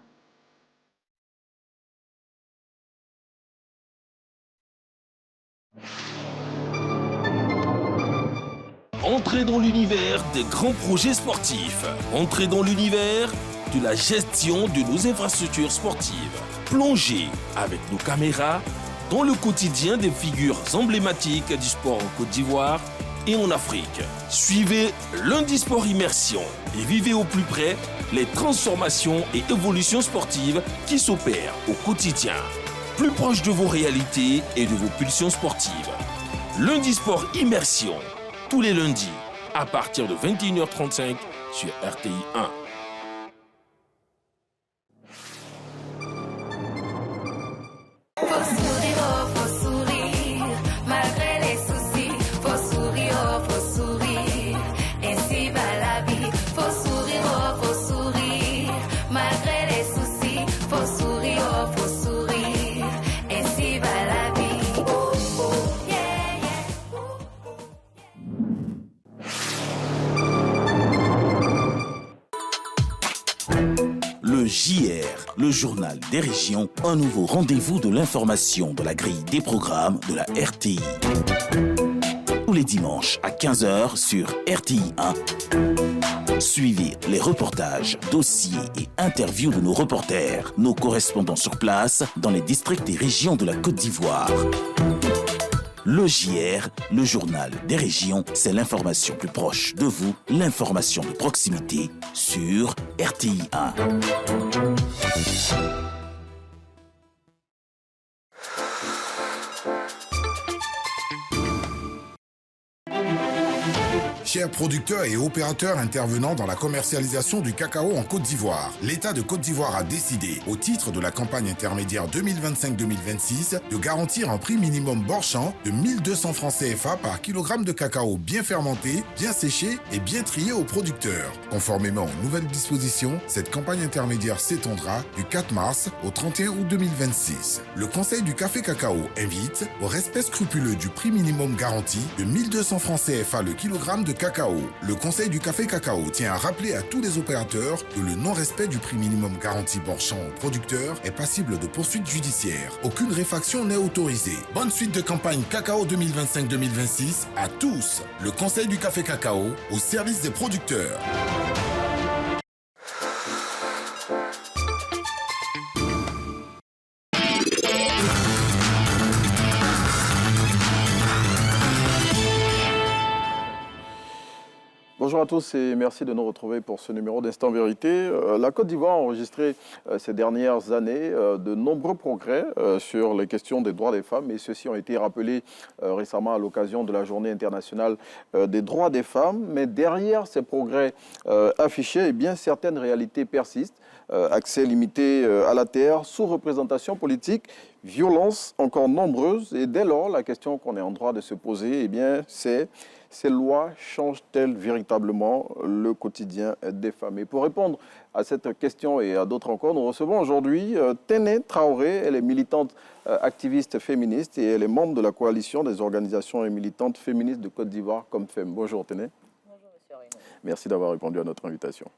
Entrez dans l'univers des grands projets sportifs. Entrez dans l'univers de la gestion de nos infrastructures sportives. Plongez avec nos caméras dans le quotidien des figures emblématiques du sport en Côte d'Ivoire et en Afrique. Suivez Lundi Sport Immersion et vivez au plus près les transformations et évolutions sportives qui s'opèrent au quotidien. Plus proche de vos réalités et de vos pulsions sportives. Lundi Sport Immersion. Tous les lundis, à partir de 21h35 sur RTI 1. JR, le journal des régions, un nouveau rendez-vous de l'information de la grille des programmes de la RTI. Tous les dimanches à 15h sur RTI 1. Suivez les reportages, dossiers et interviews de nos reporters, nos correspondants sur place dans les districts et régions de la Côte d'Ivoire. Le JR, le journal des régions, c'est l'information plus proche de vous, l'information de proximité sur RTI 1. Chers producteurs et opérateurs intervenant dans la commercialisation du cacao en Côte d'Ivoire, l'État de Côte d'Ivoire a décidé, au titre de la campagne intermédiaire 2025-2026, de garantir un prix minimum bord-champ de 1200 francs CFA par kilogramme de cacao bien fermenté, bien séché et bien trié aux producteurs. Conformément aux nouvelles dispositions, cette campagne intermédiaire s'étendra du 4 mars au 31 août 2026. Le Conseil du café cacao invite au respect scrupuleux du prix minimum garanti de 1200 francs CFA le kilogramme de cacao cacao. Le Conseil du café cacao tient à rappeler à tous les opérateurs que le non-respect du prix minimum garanti par champ aux producteurs est passible de poursuites judiciaires. Aucune réfaction n'est autorisée. Bonne suite de campagne cacao 2025-2026 à tous. Le Conseil du café cacao au service des producteurs. Bonjour à tous et merci de nous retrouver pour ce numéro d'Instant Vérité. La Côte d'Ivoire a enregistré ces dernières années de nombreux progrès sur les questions des droits des femmes et ceux-ci ont été rappelés récemment à l'occasion de la Journée internationale des droits des femmes. Mais derrière ces progrès affichés, eh bien, certaines réalités persistent. Accès limité à la terre, sous-représentation politique, violences encore nombreuses. Et dès lors, la question qu'on est en droit de se poser, eh bien, c'est: ces lois changent-elles véritablement le quotidien des femmes? Et pour répondre à cette question et à d'autres encore, nous recevons aujourd'hui Téné Traoré. Elle est militante activiste féministe et elle est membre de la coalition des organisations et militantes féministes de Côte d'Ivoire, Comfem. Bonjour Téné. Bonjour Monsieur Renaud. Merci d'avoir répondu à notre invitation.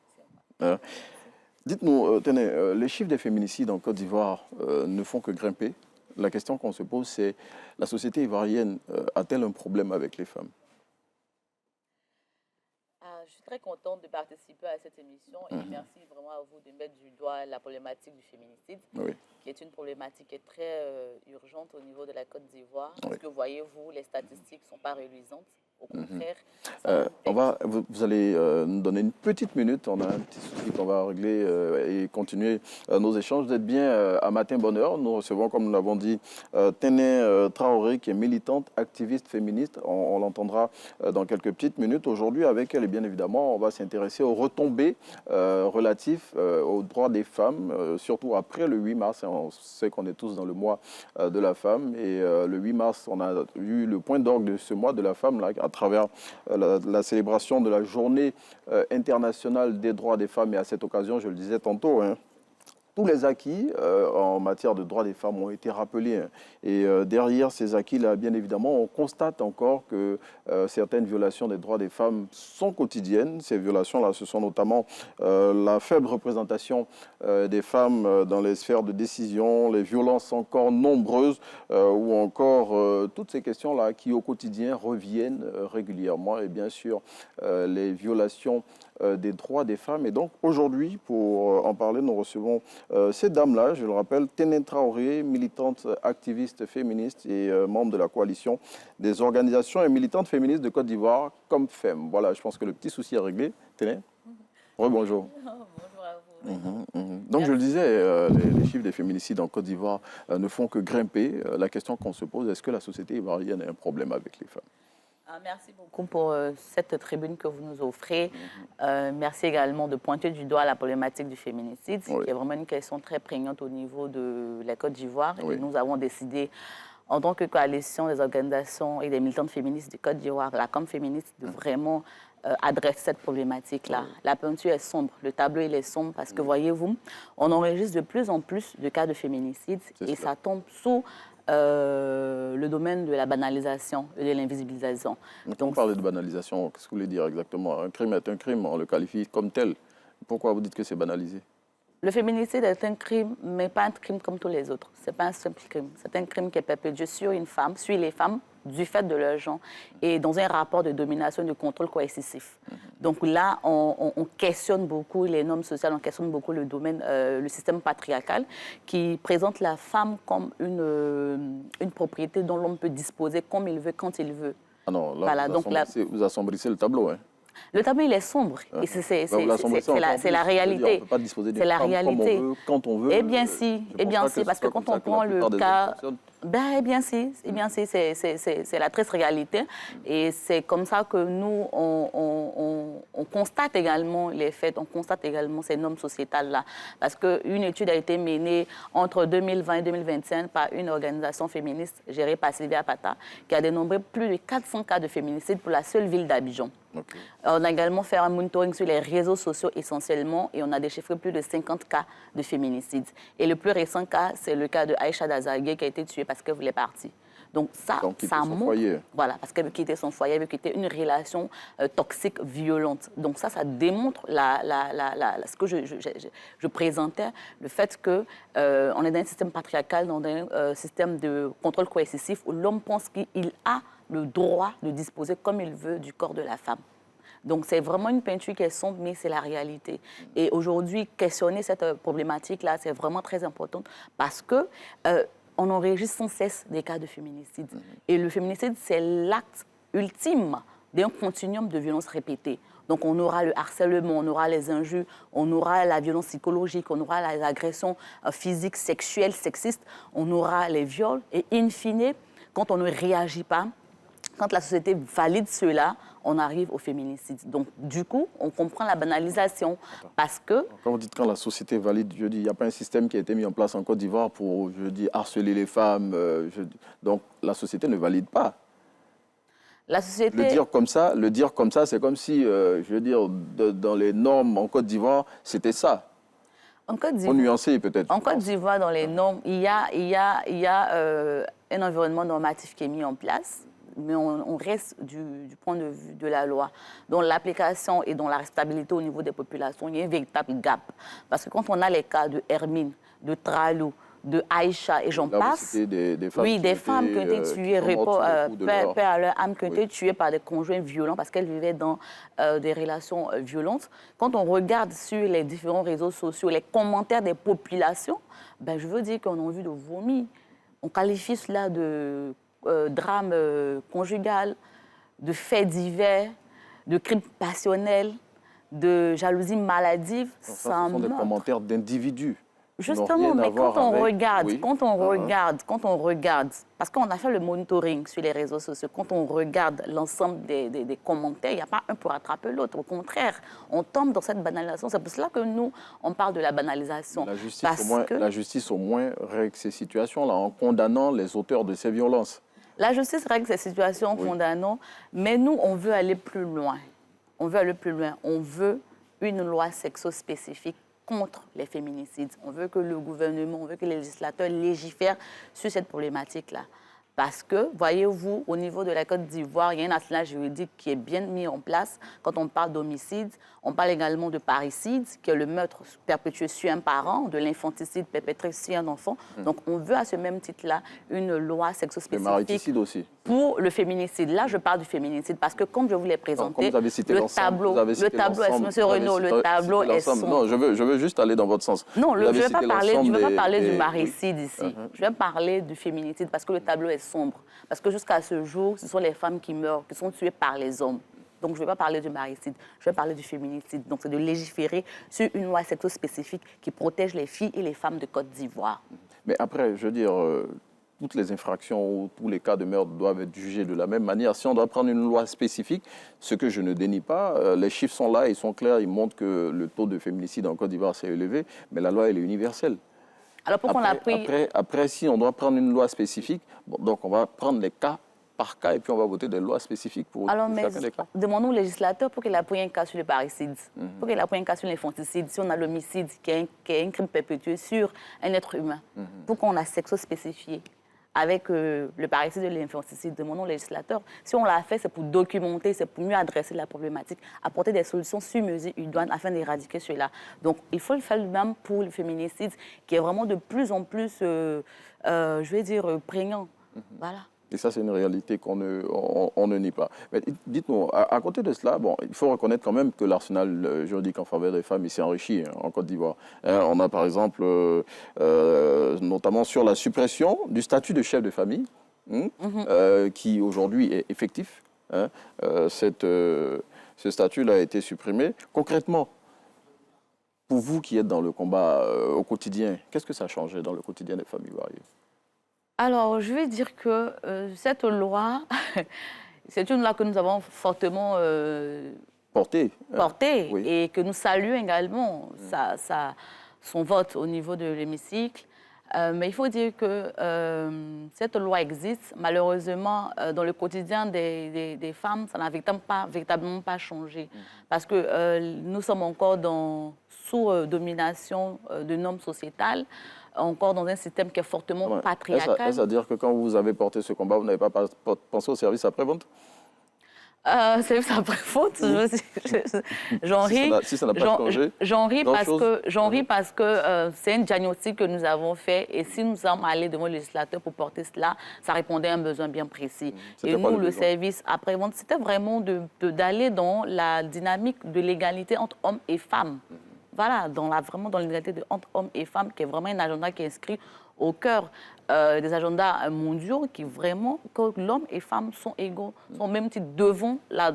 Dites-nous, Téné, les chiffres des féminicides en Côte d'Ivoire ne font que grimper. La question qu'on se pose, c'est: la société ivoirienne a-t-elle un problème avec les femmes? Je suis très contente de participer à cette émission et merci vraiment à vous de mettre du doigt la problématique du féminicide, qui est une problématique qui est très urgente au niveau de la Côte d'Ivoire. Parce que voyez-vous, les statistiques ne sont pas réluisantes. Au contraire. Vous allez nous donner une petite minute. On a un petit souci qu'on va régler et continuer nos échanges. Vous êtes bien à Matin Bonheur. Nous recevons, comme nous l'avons dit, Téné Traoré, qui est militante, activiste féministe. On l'entendra dans quelques petites minutes. Aujourd'hui, avec elle, et bien évidemment, on va s'intéresser aux retombées relatives aux droits des femmes, surtout après le 8 mars. On sait qu'on est tous dans le mois de la femme. Et le 8 mars, on a eu le point d'orgue de ce mois de la femme, là, à travers la célébration de la Journée internationale des droits des femmes. Et à cette occasion, je le disais tantôt, tous les acquis en matière de droits des femmes ont été rappelés. Et derrière ces acquis-là, bien évidemment, on constate encore que certaines violations des droits des femmes sont quotidiennes. Ces violations-là, ce sont notamment la faible représentation des femmes dans les sphères de décision, les violences encore nombreuses ou encore toutes ces questions-là qui, au quotidien, reviennent régulièrement. Et bien sûr, les violations des droits des femmes. Et donc, aujourd'hui, pour en parler, nous recevons ces dames-là, je le rappelle, Téné Traoré, militante activiste féministe et membre de la coalition des organisations et militantes féministes de Côte d'Ivoire, Comfem. Voilà, je pense que le petit souci est réglé. Téné, rebonjour. Bonjour à vous. Donc, je le disais, les chiffres des féminicides en Côte d'Ivoire ne font que grimper. La question qu'on se pose, est-ce que la société ivoirienne a un problème avec les femmes? Merci beaucoup pour cette tribune que vous nous offrez. Merci également de pointer du doigt la problématique du féminicide, qui est vraiment une question très prégnante au niveau de la Côte d'Ivoire. Et nous avons décidé, en tant que coalition des organisations et des militantes féministes de Côte d'Ivoire, la Comféministe, de vraiment adresser cette problématique-là. La peinture est sombre, le tableau il est sombre parce que, voyez-vous, on enregistre de plus en plus de cas de féminicide et ça tombe sous le domaine de la banalisation et de l'invisibilisation. Donc, on parle de banalisation, qu'est-ce que vous voulez dire exactement? Un crime est un crime, on le qualifie comme tel. Pourquoi vous dites que c'est banalisé? Le féminicide est un crime, mais pas un crime comme tous les autres. Ce n'est pas un simple crime. C'est un crime qui est perpétué sur une femme, sur les femmes, du fait de leur genre, et dans un rapport de domination et de contrôle coercitif. Donc là, on questionne beaucoup les normes sociales, on questionne beaucoup le domaine, le système patriarcal, qui présente la femme comme une propriété dont l'homme peut disposer comme il veut, quand il veut. Ah non, là, voilà, vous assombrissez le tableau, hein. Le tableau, il est sombre. Et c'est la réalité. On ne peut pas disposer des femmes comme on veut, quand on veut. Eh bien si, parce que quand on prend le cas... Eh bien si, c'est la triste réalité. Et c'est comme ça que nous, on constate également les faits, on constate également ces normes sociétales-là. Parce qu'une étude a été menée entre 2020 et 2025 par une organisation féministe gérée par Sylvia Pata, qui a dénombré plus de 400 cas de féminicide pour la seule ville d'Abidjan. Okay. On a également fait un monitoring sur les réseaux sociaux essentiellement et on a déchiffré plus de 50 cas de féminicide. Et le plus récent cas, c'est le cas de Aïcha Dazagué qui a été tuée parce qu'elle voulait partir. Donc ça montre, voilà, parce qu'elle veut quitter son foyer, elle veut quitter une relation toxique, violente. Donc ça démontre ce que je présentais, le fait que on est dans un système patriarcal, dans un système de contrôle coercitif où l'homme pense qu'il a le droit de disposer comme il veut du corps de la femme. Donc, c'est vraiment une peinture qui est sombre, mais c'est la réalité. Et aujourd'hui, questionner cette problématique-là, c'est vraiment très important parce que on enregistre sans cesse des cas de féminicide. Et le féminicide, c'est l'acte ultime d'un continuum de violences répétées. Donc, on aura le harcèlement, on aura les injures, on aura la violence psychologique, on aura les agressions physiques, sexuelles, sexistes, on aura les viols. Et in fine, quand on ne réagit pas, quand la société valide cela, on arrive au féminicide. Donc, du coup, on comprend la banalisation parce que... Quand vous dites quand la société valide, je dis, il n'y a pas un système qui a été mis en place en Côte d'Ivoire pour, je dis, harceler les femmes. Donc, la société ne valide pas. La société... Le dire comme ça, c'est comme si, je veux dire, dans les normes en Côte d'Ivoire, c'était ça. En Côte d'Ivoire, pour nuancer peut-être. En Côte d'Ivoire, dans les normes, il y a un environnement normatif qui est mis en place, mais on reste du point de vue de la loi. Dans l'application et dans la responsabilité au niveau des populations, il y a un véritable gap. Parce que quand on a les cas de Hermine, de Tralou, de Aïcha et j'en passe, des femmes qui ont été tuées, paix à leur âme, qui ont été tuées par des conjoints violents parce qu'elles vivaient dans des relations violentes. Quand on regarde sur les différents réseaux sociaux, les commentaires des populations, ben, je veux dire qu'on a vu de vomi. On qualifie cela de drame conjugal, de faits divers, de crimes passionnels, de jalousie maladive. Ce sont des commentaires d'individus. Justement, mais quand on regarde, parce qu'on a fait le monitoring sur les réseaux sociaux, quand on regarde l'ensemble des commentaires, il n'y a pas un pour attraper l'autre. Au contraire, on tombe dans cette banalisation. C'est pour cela que nous, on parle de la banalisation. La justice, au moins, règle ces situations-là en condamnant les auteurs de ces violences. La justice règle ces situations en condamnant, mais nous, on veut aller plus loin. On veut aller plus loin. On veut une loi sexo-spécifique contre les féminicides. On veut que le gouvernement, on veut que les législateurs légifèrent sur cette problématique-là. Parce que, voyez-vous, au niveau de la Côte d'Ivoire, il y a un arsenal juridique qui est bien mis en place. Quand on parle d'homicide, on parle également de parricide, qui est le meurtre perpétué sur un parent, de l'infanticide perpétré sur un enfant. Donc, on veut à ce même titre-là une loi sexo-spécifique aussi. Pour le féminicide. Là, je parle du féminicide parce que, comme je vous l'ai présenté, le tableau est, Monsieur Renaud, le tableau est sombre. Non, je veux juste aller dans votre sens. Non, je ne vais pas parler du maricide ici. Je vais parler du féminicide parce que le tableau est sombre. Parce que jusqu'à ce jour, ce sont les femmes qui meurent, qui sont tuées par les hommes. Donc, je ne vais pas parler du maricide, je vais parler du féminicide. Donc, c'est de légiférer sur une loi sexo-spécifique qui protège les filles et les femmes de Côte d'Ivoire. Mais après, je veux dire, toutes les infractions ou tous les cas de meurtre doivent être jugés de la même manière. Si on doit prendre une loi spécifique, ce que je ne dénie pas, les chiffres sont là, ils sont clairs, ils montrent que le taux de féminicide en Côte d'Ivoire s'est élevé, mais la loi, elle est universelle. Alors, pourquoi on a pris... Après, si on doit prendre une loi spécifique, donc on va prendre les cas par cas et puis on va voter des lois spécifiques pour chacun des cas. Demandons au législateur pour qu'il appuie un cas sur le parricide, pour qu'il appuie un cas sur l'infanticide, si on a l'homicide qui est un crime perpétué sur un être humain, pour qu'on a sexo-spécifié avec le parricide et l'infanticide, demandons au législateur. Si on l'a fait, c'est pour documenter, c'est pour mieux adresser la problématique, apporter des solutions sur mesure idoines afin d'éradiquer cela. Donc, il faut le faire même pour le féminicide, qui est vraiment de plus en plus, je vais dire, prégnant. Voilà. Et ça, c'est une réalité qu'on ne nie pas. Mais dites-nous, à côté de cela, bon, il faut reconnaître quand même que l'arsenal juridique en faveur des femmes s'est enrichi en Côte d'Ivoire. On a par exemple, notamment sur la suppression du statut de chef de famille, qui aujourd'hui est effectif. Ce statut-là a été supprimé. Concrètement, pour vous qui êtes dans le combat au quotidien, qu'est-ce que ça a changé dans le quotidien des femmes ivoiriennes ? Alors, je vais dire que cette loi, c'est une loi que nous avons fortement portée oui. Et que nous saluons également son vote au niveau de l'hémicycle. Mais il faut dire que cette loi existe. Malheureusement, dans le quotidien des femmes, ça n'a véritablement pas changé. Parce que nous sommes encore sous domination de normes sociétales, encore dans un système qui est fortement patriarcal. Est-ce à dire que quand vous avez porté ce combat, vous n'avez pas pensé au service après-vente? Service après-faute, j'en ris. Si ça n'a pas changé, j'en ris parce que c'est un diagnostic que nous avons fait et si nous sommes allés devant le législateur pour porter cela, ça répondait à un besoin bien précis. Et nous, le service après-vente, c'était vraiment d'aller dans la dynamique de l'égalité entre hommes et femmes. Voilà, vraiment dans l'égalité entre hommes et femmes, qui est vraiment un agenda qui est inscrit au cœur des agendas mondiaux, qui vraiment, que l'homme et femmes sont égaux, sont au même titre devant le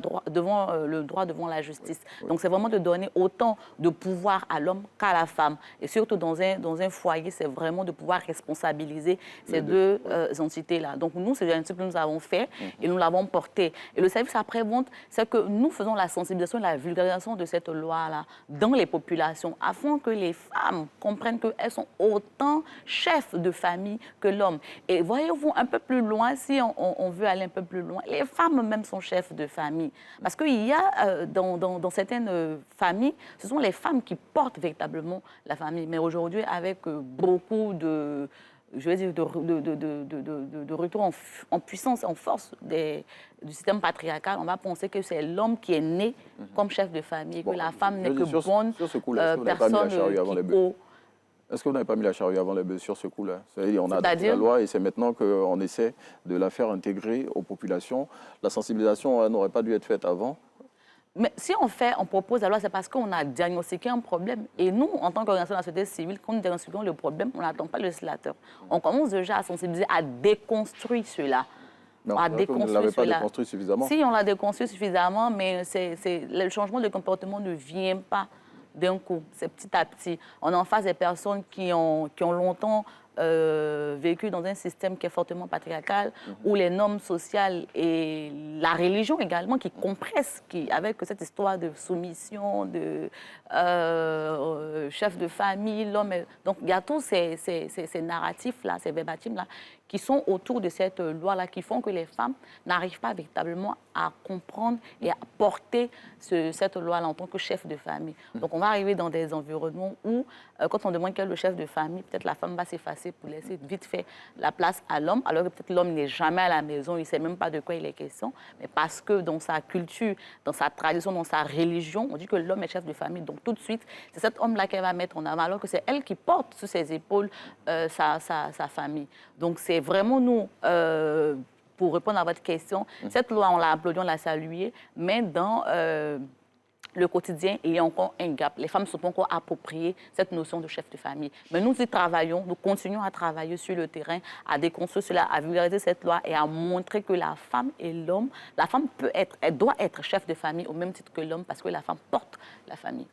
droit, devant la justice. Donc c'est vraiment de donner autant de pouvoir à l'homme qu'à la femme. Et surtout dans un foyer, c'est vraiment de pouvoir responsabiliser ces deux entités-là. Donc nous, c'est un truc que nous avons fait et nous l'avons porté. Et le service après-vente, c'est que nous faisons la sensibilisation et la vulgarisation de cette loi-là dans les populations, afin que les femmes comprennent qu'elles sont autant chefs de famille que l'homme. Et voyez-vous, un peu plus loin, si on veut aller un peu plus loin, les femmes même sont chefs de famille. Parce qu'il y a dans certaines familles, ce sont les femmes qui portent véritablement la famille. Mais aujourd'hui, avec beaucoup de, je veux dire, de retour en puissance, en force du système patriarcal, on va penser que c'est l'homme qui est né comme chef de famille, et que la femme n'est que bonne personne qui... Est-ce que vous n'avez pas mis la charrue avant les bœufs sur ce coup-là? On a adopté la loi et c'est maintenant qu'on essaie de la faire intégrer aux populations. La sensibilisation n'aurait pas dû être faite avant? Mais si on propose la loi, c'est parce qu'on a diagnostiqué un problème. Et nous, en tant qu'organisation de la société civile, quand nous diagnostiquons le problème, on n'attend pas le législateur. On commence déjà à sensibiliser, à déconstruire cela. Non, vous ne l'avez pas déconstruit suffisamment. Si, on l'a déconstruit suffisamment, mais le changement de comportement ne vient pas d'un coup, c'est petit à petit. On est en face des personnes qui ont longtemps vécu dans un système qui est fortement patriarcal, où les normes sociales et la religion également qui compressent, avec cette histoire de soumission, de chef de famille, l'homme. Donc il y a tous ces narratifs-là, ces verbatim-là, qui sont autour de cette loi-là, qui font que les femmes n'arrivent pas véritablement à comprendre et à porter cette loi-là en tant que chef de famille. Donc on va arriver dans des environnements où, quand on demande quel est le chef de famille, peut-être la femme va s'effacer pour laisser vite fait la place à l'homme, alors que peut-être l'homme n'est jamais à la maison, il ne sait même pas de quoi il est question, mais parce que dans sa culture, dans sa tradition, dans sa religion, on dit que l'homme est chef de famille. Donc tout de suite, c'est cet homme-là qu'elle va mettre en avant, alors que c'est elle qui porte sur ses épaules sa famille. Donc c'est vraiment nous, pour répondre à votre question, cette loi, on l'a applaudie, on l'a saluée, mais dans le quotidien, il y a encore un gap. Les femmes ne sont pas encore appropriées cette notion de chef de famille. Mais nous y travaillons, nous continuons à travailler sur le terrain, à déconstruire cela, à vulgariser cette loi et à montrer que la femme et l'homme, la femme elle doit être chef de famille au même titre que l'homme parce que la femme porte la famille.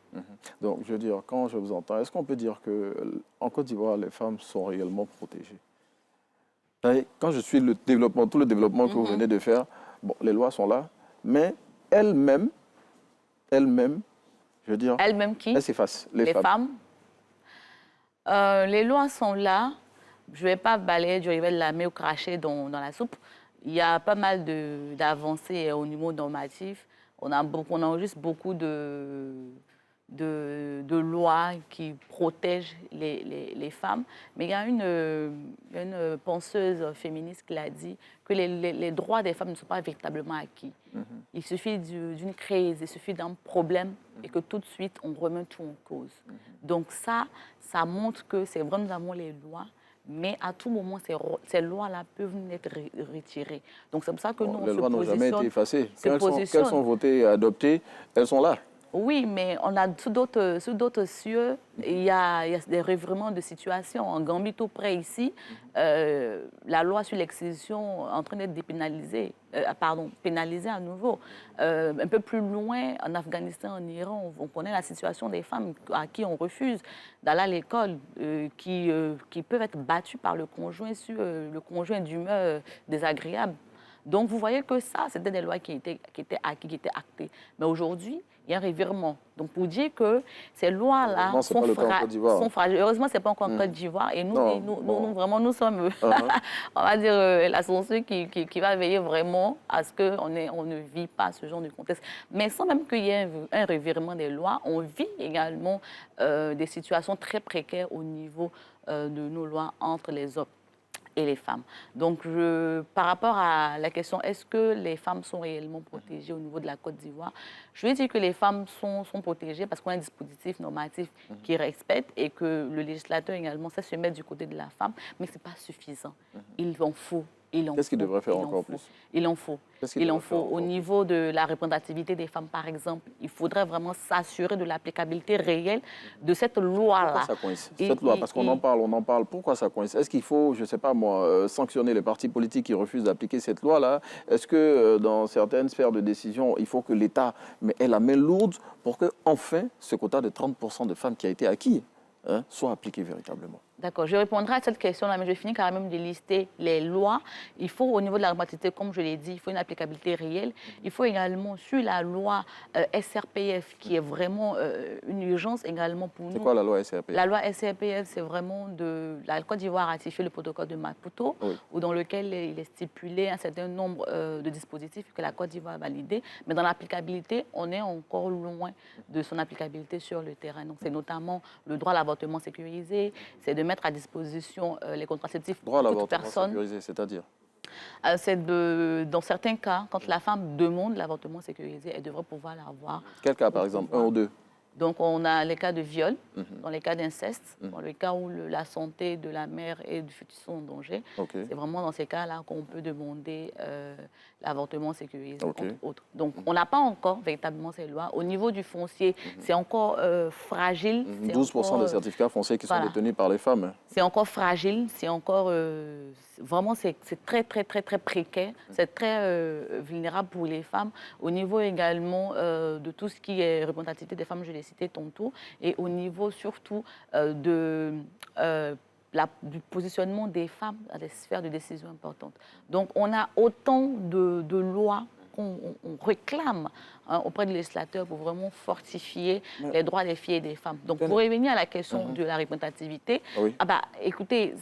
Donc, je veux dire, quand je vous entends, est-ce qu'on peut dire qu'en Côte d'Ivoire, les femmes sont réellement protégées? Quand je suis tout le développement que vous venez de faire, bon, les lois sont là, mais elles-mêmes, je veux dire... Elles-mêmes qui? Elles s'effacent, les femmes. Les lois sont là. Je ne vais pas balayer du rivet de la main ou cracher dans la soupe. Il y a pas mal d'avancées au niveau normatif. On enregistre beaucoup de lois qui protègent les femmes. Mais il y a une penseuse féministe qui l'a dit que les droits des femmes ne sont pas véritablement acquis. Il suffit d'une crise, il suffit d'un problème et que tout de suite, on remet tout en cause. Donc ça montre que c'est vrai, nous avons les lois, mais à tout moment, ces lois-là peuvent être retirées. Donc c'est pour ça que nous, on se positionne... Les lois n'ont jamais été effacées. Qu'elles sont votées et adoptées, elles sont là. Oui, mais on a sous d'autres cieux, il y a des revirements de situation. En Gambie, tout près ici, la loi sur l'excision est en train d'être dépénalisée, pénalisée à nouveau. Un peu plus loin, en Afghanistan, en Iran, on connaît la situation des femmes à qui on refuse d'aller à l'école, qui peuvent être battues par le conjoint sur le conjoint d'humeur désagréable. Donc, vous voyez que ça, c'était des lois qui étaient actées. Mais aujourd'hui, il il y a un revirement. Donc, pour dire que ces lois-là sont fragiles. Heureusement, ce n'est pas encore en Côte d'Ivoire. Et nous, vraiment, nous sommes, on va dire, la société qui va veiller vraiment à ce qu'on ne vit pas ce genre de contexte. Mais sans même qu'il y ait un revirement des lois, on vit également des situations très précaires au niveau de nos lois entre les hommes et les femmes. Donc, par rapport à la question, est-ce que les femmes sont réellement protégées au niveau de la Côte d'Ivoire? Je vais dire que les femmes sont protégées parce qu'on a un dispositif normatif qui respecte et que le législateur également sait se mettre du côté de la femme, mais ce n'est pas suffisant. Il en faut. Qu'est-ce qu'il devrait faire encore plus? Il en faut. Il en faut. Au niveau de la représentativité des femmes, par exemple, il faudrait vraiment s'assurer de l'applicabilité réelle de cette loi-là. Pourquoi ça coince? Cette loi, parce qu'on en parle. Pourquoi ça coince? Est-ce qu'il faut, je ne sais pas moi, sanctionner les partis politiques qui refusent d'appliquer cette loi-là? Est-ce que dans certaines sphères de décision, il faut que l'État ait la main lourde pour que, enfin, ce quota de 30% de femmes qui a été acquis soit appliqué véritablement? D'accord, je répondrai à cette question-là, mais je finis quand même de lister les lois. Il faut, au niveau de la représentativité, comme je l'ai dit, il faut une applicabilité réelle. Il faut également, sur la loi SRPF, qui est vraiment une urgence également pour nous. C'est quoi la loi SRPF? La loi SRPF, c'est vraiment la Côte d'Ivoire a ratifié le protocole de Maputo, dans lequel il est stipulé un certain nombre de dispositifs que la Côte d'Ivoire a validés. Mais dans l'applicabilité, on est encore loin de son applicabilité sur le terrain. Donc, c'est notamment le droit à l'avortement sécurisé, c'est de mettre à disposition les contraceptifs pour toute personne. Sécurisé, c'est-à-dire dans certains cas, quand la femme demande l'avortement sécurisé, elle devrait pouvoir l'avoir. Quel cas, par exemple? 1 ou 2? Donc, on a les cas de viol, dans les cas d'inceste, dans le cas où la santé de la mère et du fœtus sont en danger. C'est vraiment dans ces cas-là qu'on peut demander l'avortement sécurisé, entre autres. Donc, on n'a pas encore véritablement ces lois. Au niveau du foncier, c'est encore fragile. 12% des certificats fonciers qui sont détenus par les femmes. C'est encore fragile, c'est encore... vraiment, c'est très, très, très, très précaire. C'est très vulnérable pour les femmes. Au niveau également de tout ce qui est représentativité des femmes, je l'ai cité tantôt, et au niveau surtout du positionnement des femmes dans des sphères de décision importantes. Donc, on a autant de lois qu'on réclame auprès du législateur pour vraiment fortifier les droits des filles et des femmes. Donc, pour revenir à la question de la représentativité, écoutez,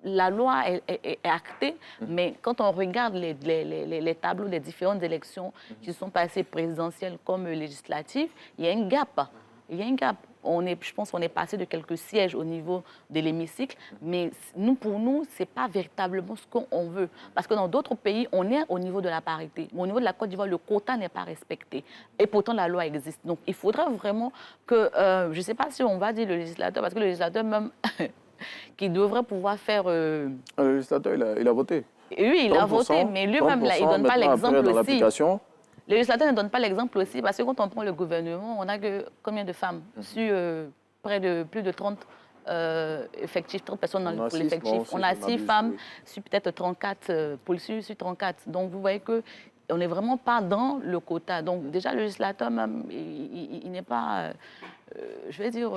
la loi est actée, mais quand on regarde les tableaux des différentes élections qui sont passées présidentielles comme législatives, il y a un gap. Je pense qu'on est passé de quelques sièges au niveau de l'hémicycle, mais pour nous, ce n'est pas véritablement ce qu'on veut. Parce que dans d'autres pays, on est au niveau de la parité. Mais au niveau de la Côte d'Ivoire, le quota n'est pas respecté. Et pourtant, la loi existe. Donc, il faudrait vraiment que, je ne sais pas si on va dire le législateur, parce que le législateur même... qui devrait pouvoir faire... Le législateur, il a voté. Oui, il a voté, mais lui-même, il ne donne pas l'exemple aussi. Le législateur ne donne pas l'exemple aussi, parce que quand on prend le gouvernement, on a que combien de femmes sur plus de 30 effectifs, 30 personnes dans l'effectif. On a 6 femmes sur peut-être 34, sur 34. Donc, vous voyez que on n'est vraiment pas dans le quota. Donc, déjà, le législateur, même, il n'est pas, je vais dire...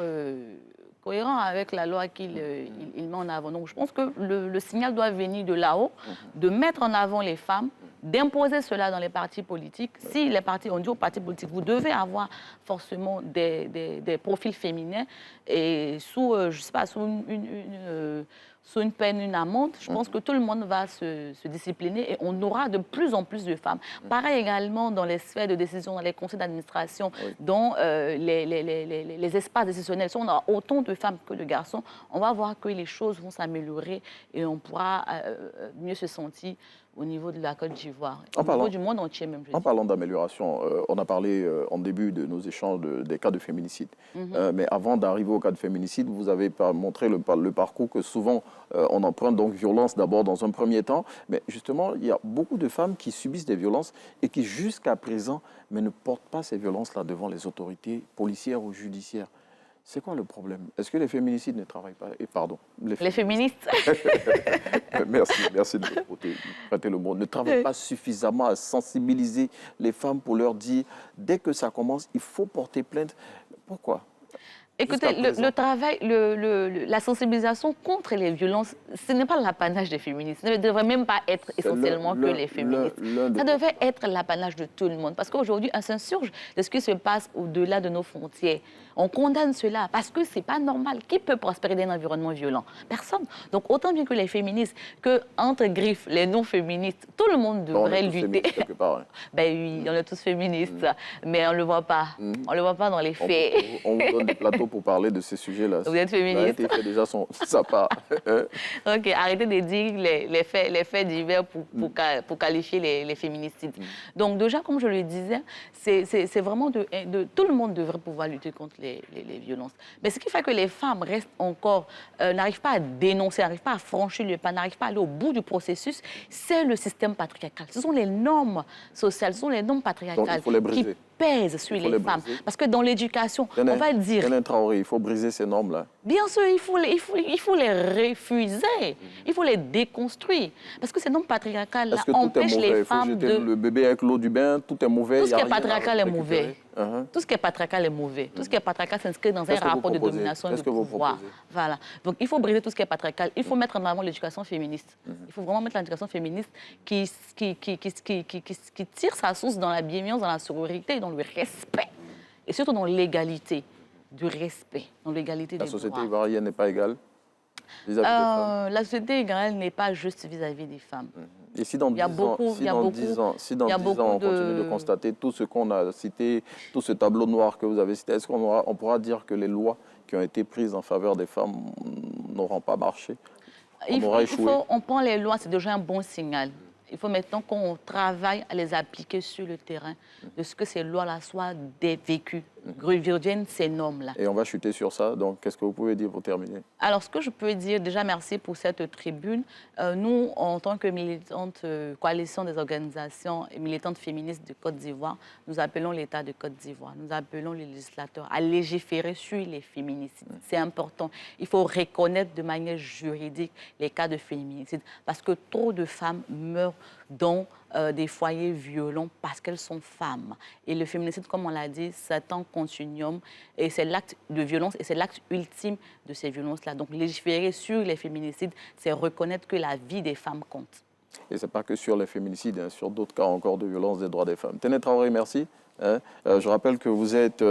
cohérent avec la loi qu'il met en avant. Donc, je pense que le signal doit venir de là-haut, de mettre en avant les femmes, d'imposer cela dans les partis politiques. Si les partis, on dit aux partis politiques, vous devez avoir forcément des profils féminins et sous, je sais pas, sous une peine, une amende, je pense que tout le monde va se discipliner et on aura de plus en plus de femmes. Pareil également dans les sphères de décision, dans les conseils d'administration, dans les espaces décisionnels. Si on a autant de femmes que de garçons, on va voir que les choses vont s'améliorer et on pourra mieux se sentir au niveau de la Côte d'Ivoire, au niveau du monde entier même. En parlant d'amélioration, on a parlé en début de nos échanges des cas de féminicide. Mais avant d'arriver au cas de féminicide, vous avez montré le parcours que souvent on emprunte, donc violence d'abord dans un premier temps. Mais justement, il y a beaucoup de femmes qui subissent des violences et qui jusqu'à présent ne portent pas ces violences-là devant les autorités policières ou judiciaires. C'est quoi le problème? Est-ce que les féminicides ne travaillent pas? Les féministes. Merci de prêter le mot. Ne travaillent pas suffisamment à sensibiliser les femmes pour leur dire, dès que ça commence, il faut porter plainte. Pourquoi? Écoutez, le travail, la sensibilisation contre les violences, ce n'est pas l'apanage des féministes. Ça ne devrait même pas être essentiellement que les féministes. Ça devait être l'apanage de tout le monde. Parce qu'aujourd'hui, on s'insurge de ce qui se passe au-delà de nos frontières. On condamne cela parce que ce n'est pas normal. Qui peut prospérer dans un environnement violent? Personne. Donc, autant bien que les féministes, que entre griffes, les non-féministes, tout le monde devrait lutter. Quelque part, hein. Ben oui, on est tous féministes, mais on ne le voit pas. On ne le voit pas dans les faits. On vous donne des plateaux pour parler de ces sujets-là. Vous êtes féministe? Il fait déjà sa part. Ok, arrêtez de dire les faits divers pour qualifier les féminicides. Donc déjà, comme je le disais, c'est vraiment tout le monde devrait pouvoir lutter contre les violences. Mais ce qui fait que les femmes restent encore, n'arrivent pas à dénoncer, n'arrivent pas à franchir le pas, n'arrivent pas à aller au bout du processus, c'est le système patriarcal. Ce sont les normes sociales, ce sont les normes patriarcales qui pèsent sur les femmes. Parce que dans l'éducation, on va dire... Il faut briser ces normes-là. Bien sûr, il faut les refuser, il faut les déconstruire. Parce que ces normes patriarcales empêchent les femmes de... Le bébé avec l'eau du bain, tout est mauvais. Tout ce qui est patriarcal est mauvais. Tout ce qui est patriarcal est mauvais. Tout ce qui est patriarcal s'inscrit dans un rapport de domination et de pouvoir. Voilà. Donc il faut briser tout ce qui est patriarcal. Il faut mettre en avant l'éducation féministe. Il faut vraiment mettre l'éducation féministe qui tire sa source dans la bienveillance, dans la sororité, dans le respect. Et surtout dans l'égalité du respect, dans l'égalité des droits. La société ivoirienne n'est pas égale vis-à-vis des femmes. La société ivoirienne n'est pas juste vis-à-vis des femmes. Et si dans 10 ans, on continue de constater tout ce qu'on a cité, tout ce tableau noir que vous avez cité, est-ce qu'on pourra dire que les lois qui ont été prises en faveur des femmes n'auront pas marché? On prend les lois, c'est déjà un bon signal. Il faut maintenant qu'on travaille à les appliquer sur le terrain, de ce que ces lois-là soient vécues, reviennent ces normes-là. Et on va chuter sur ça, donc qu'est-ce que vous pouvez dire pour terminer? Alors, ce que je peux dire, déjà merci pour cette tribune. Nous, en tant que militante coalition des organisations et militantes féministes de Côte d'Ivoire, nous appelons l'État de Côte d'Ivoire, nous appelons les législateurs à légiférer sur les féminicides. C'est important. Il faut reconnaître de manière juridique les cas de féminicide, parce que trop de femmes meurent dans des foyers violents parce qu'elles sont femmes. Et le féminicide, comme on l'a dit, c'est un continuum et c'est l'acte de violence et c'est l'acte ultime de ces violences-là. Donc légiférer sur les féminicides, c'est reconnaître que la vie des femmes compte. Et ce n'est pas que sur les féminicides, hein, sur d'autres cas encore de violence des droits des femmes. Téné Traoré, merci. Je rappelle que vous êtes...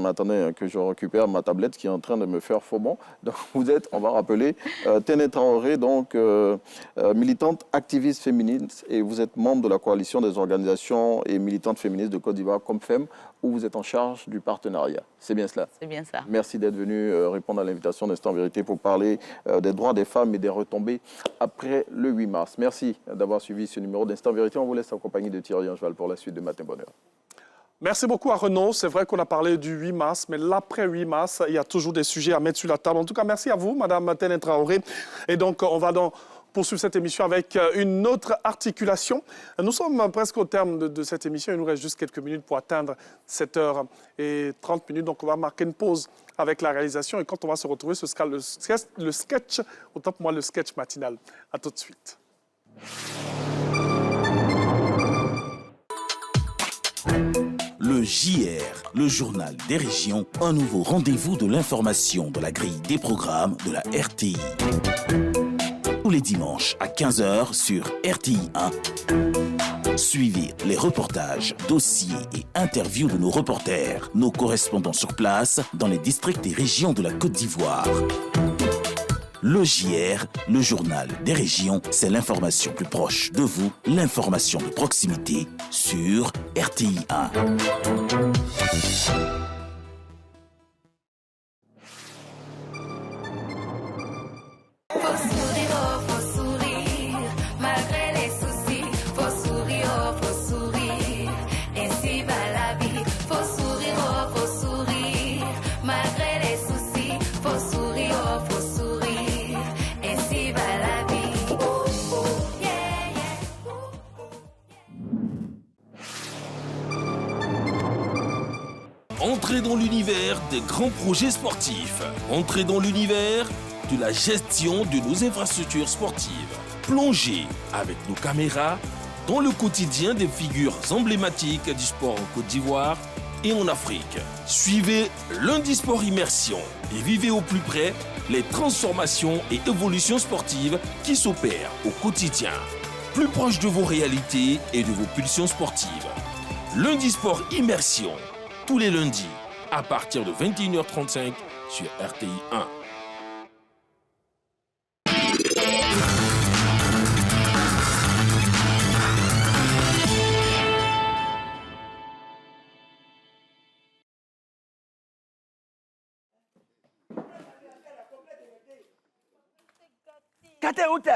attendez, que je récupère ma tablette qui est en train de me faire faux bon. Donc vous êtes, on va rappeler, Téné Traoré, donc militante activiste féministe, et vous êtes membre de la coalition des organisations et militantes féministes de Côte d'Ivoire, Comfem, où vous êtes en charge du partenariat. C'est bien cela? C'est bien ça. Merci d'être venu répondre à l'invitation d'Instant Vérité pour parler des droits des femmes et des retombées après le 8 mars. Merci d'avoir suivi ce numéro d'Instant Vérité. On vous laisse en compagnie de Thierry Angeval pour la suite de Matin Bonheur. Merci beaucoup à Renaud. C'est vrai qu'on a parlé du 8 mars, mais l'après 8 mars, il y a toujours des sujets à mettre sur la table. En tout cas, merci à vous, Madame Téné Traoré. Et donc, on va poursuivre cette émission avec une autre articulation. Nous sommes presque au terme de cette émission. Il nous reste juste quelques minutes pour atteindre 7h30. Donc, on va marquer une pause avec la réalisation. Et quand on va se retrouver, ce sera le sketch, autant pour moi, le sketch matinal. À tout de suite. Le JR, le journal des régions, un nouveau rendez-vous de l'information de la grille des programmes de la RTI. Tous les dimanches à 15h sur RTI 1. Suivez les reportages, dossiers et interviews de nos reporters, nos correspondants sur place dans les districts et régions de la Côte d'Ivoire. Le JR, le journal des régions, c'est l'information plus proche de vous, l'information de proximité sur RTI 1. Entrez dans l'univers des grands projets sportifs. Entrez dans l'univers de la gestion de nos infrastructures sportives. Plongez avec nos caméras dans le quotidien des figures emblématiques du sport en Côte d'Ivoire et en Afrique. Suivez Lundi Sport Immersion et vivez au plus près les transformations et évolutions sportives qui s'opèrent au quotidien. Plus proche de vos réalités et de vos pulsions sportives. Lundi Sport Immersion, tous les lundis, à partir de 21h35 sur RTI 1. Kate, où t'es?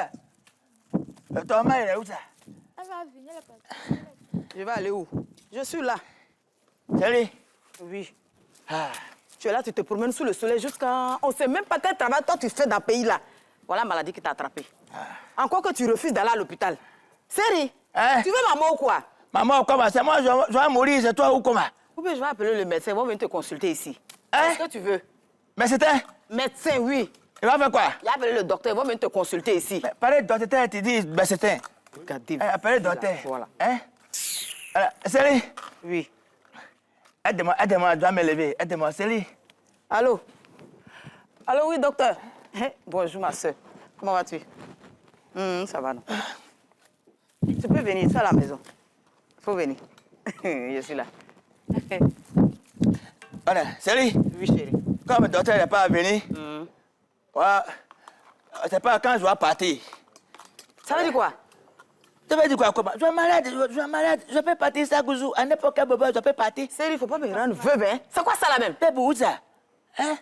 Ton mari est où ça? Elle va venir, elle est partie. Je vais aller où? Je suis là. Salut. Oui. Ah. Tu es là, tu te promènes sous le soleil jusqu'à... On ne sait même pas quel travail toi tu fais dans le pays là. Voilà la maladie qui t'a attrapé. Encore que tu refuses d'aller à l'hôpital. Sérieux? Hein? Tu veux maman ou quoi? Maman ou comment? C'est moi, je vais mourir, c'est toi ou comment? Ou bien je vais appeler le médecin, ils vont venir te consulter ici. Hein? Qu'est-ce que tu veux? Mais c'était? Médecin, oui. Il va faire quoi? Il a appelé le docteur, ils vont venir te consulter ici. Mais parlez de docteur, tu dis, ben c'était. Regardez. Appelez le docteur. Voilà. Hein? Alors, Céline? Oui. Aide-moi, je dois me lever. Aide-moi, Céline. Allô? Allô, oui, docteur. Bonjour, ma soeur. Comment vas-tu? Ça va, non? Tu peux venir, tu es à la maison. Il faut venir. Je suis là. Voilà, Céline? Oui, chérie. Comme le docteur n'est pas venu, voilà, c'est pas quand je vais partir. Ça veut dire quoi? Ça veut dire quoi? Comment? Je suis malade, je peux partir ça, Gouzou. À n'importe quel moment, je peux partir. Céline, il faut pas me rendre veuve, hein? C'est quoi ça, là même? C'est pour ça? Hein?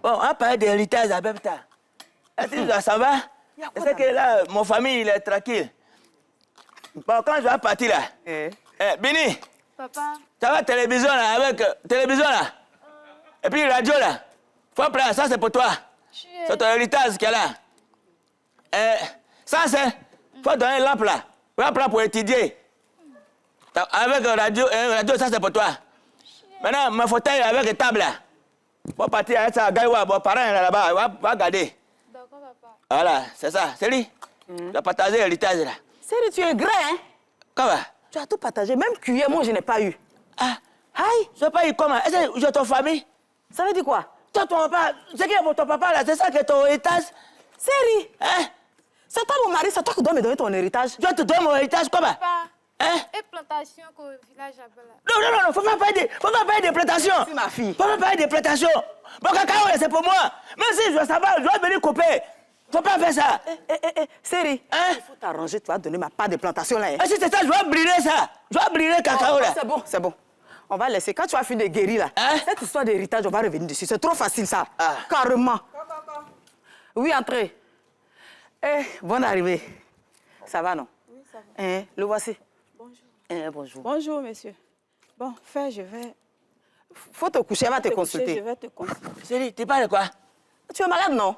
Bon, on va parler d'héritage en même temps. Est-ce que ça va? C'est que là, mon famille, il est tranquille. Bon, quand je vais partir là, Bini, Papa. ça va télévision là, avec télévision là. Et puis radio là. Faut prendre, ça c'est pour toi. C'est ton héritage qu'il y a là. Ça c'est, faut donner une lampe là. Lampe là pour étudier. Avec radio, ça c'est pour toi. Maintenant, mon fauteuil avec une table là. Faut partir avec ça, Gaïwa, mon parent là-bas, va garder. D'accord, papa. Voilà, c'est ça. C'est lui. Tu vas partager l'héritage là. Céline, tu es grand, hein? Comment? Tu as tout partagé, même cuillère, moi je n'ai pas eu. Ah, aïe, je n'ai pas eu comment? Est-ce que j'ai ton famille? Ça veut dire quoi? Toi, ton papa, c'est qui est ton papa là? C'est ça qui est ton héritage? Sérieux? Hein? C'est toi mon mari, c'est toi qui dois me donner ton héritage. Je te donne mon héritage comment? Papa. Hein? Et plantation qu'au village appelle Non, là. non, non, faut pas parler de plantation. C'est ma fille. Faut pas parler de plantation. Mon cacao, c'est pour moi. Même si je veux savoir, je dois venir couper. Faut pas faire ça. Série, hein? Il faut t'arranger, tu vas donner ma part de plantation là. Hein? Et si c'est ça, je vais brûler ça. Je vais brûler le cacao là. C'est bon, c'est bon. On va laisser. Quand tu as fini de guérir là, cette histoire d'héritage, on va revenir dessus. C'est trop facile ça. Carrément. Oui, entrez. Bonne arrivée. Ça va, non? Oui, ça va. Le voici. Bonjour. Bonjour. Bonjour, monsieur. Bon, fais, je vais... Faut te coucher, elle va te consulter. Je vais te consulter. Chérie, tu parles de quoi? Tu es malade, non?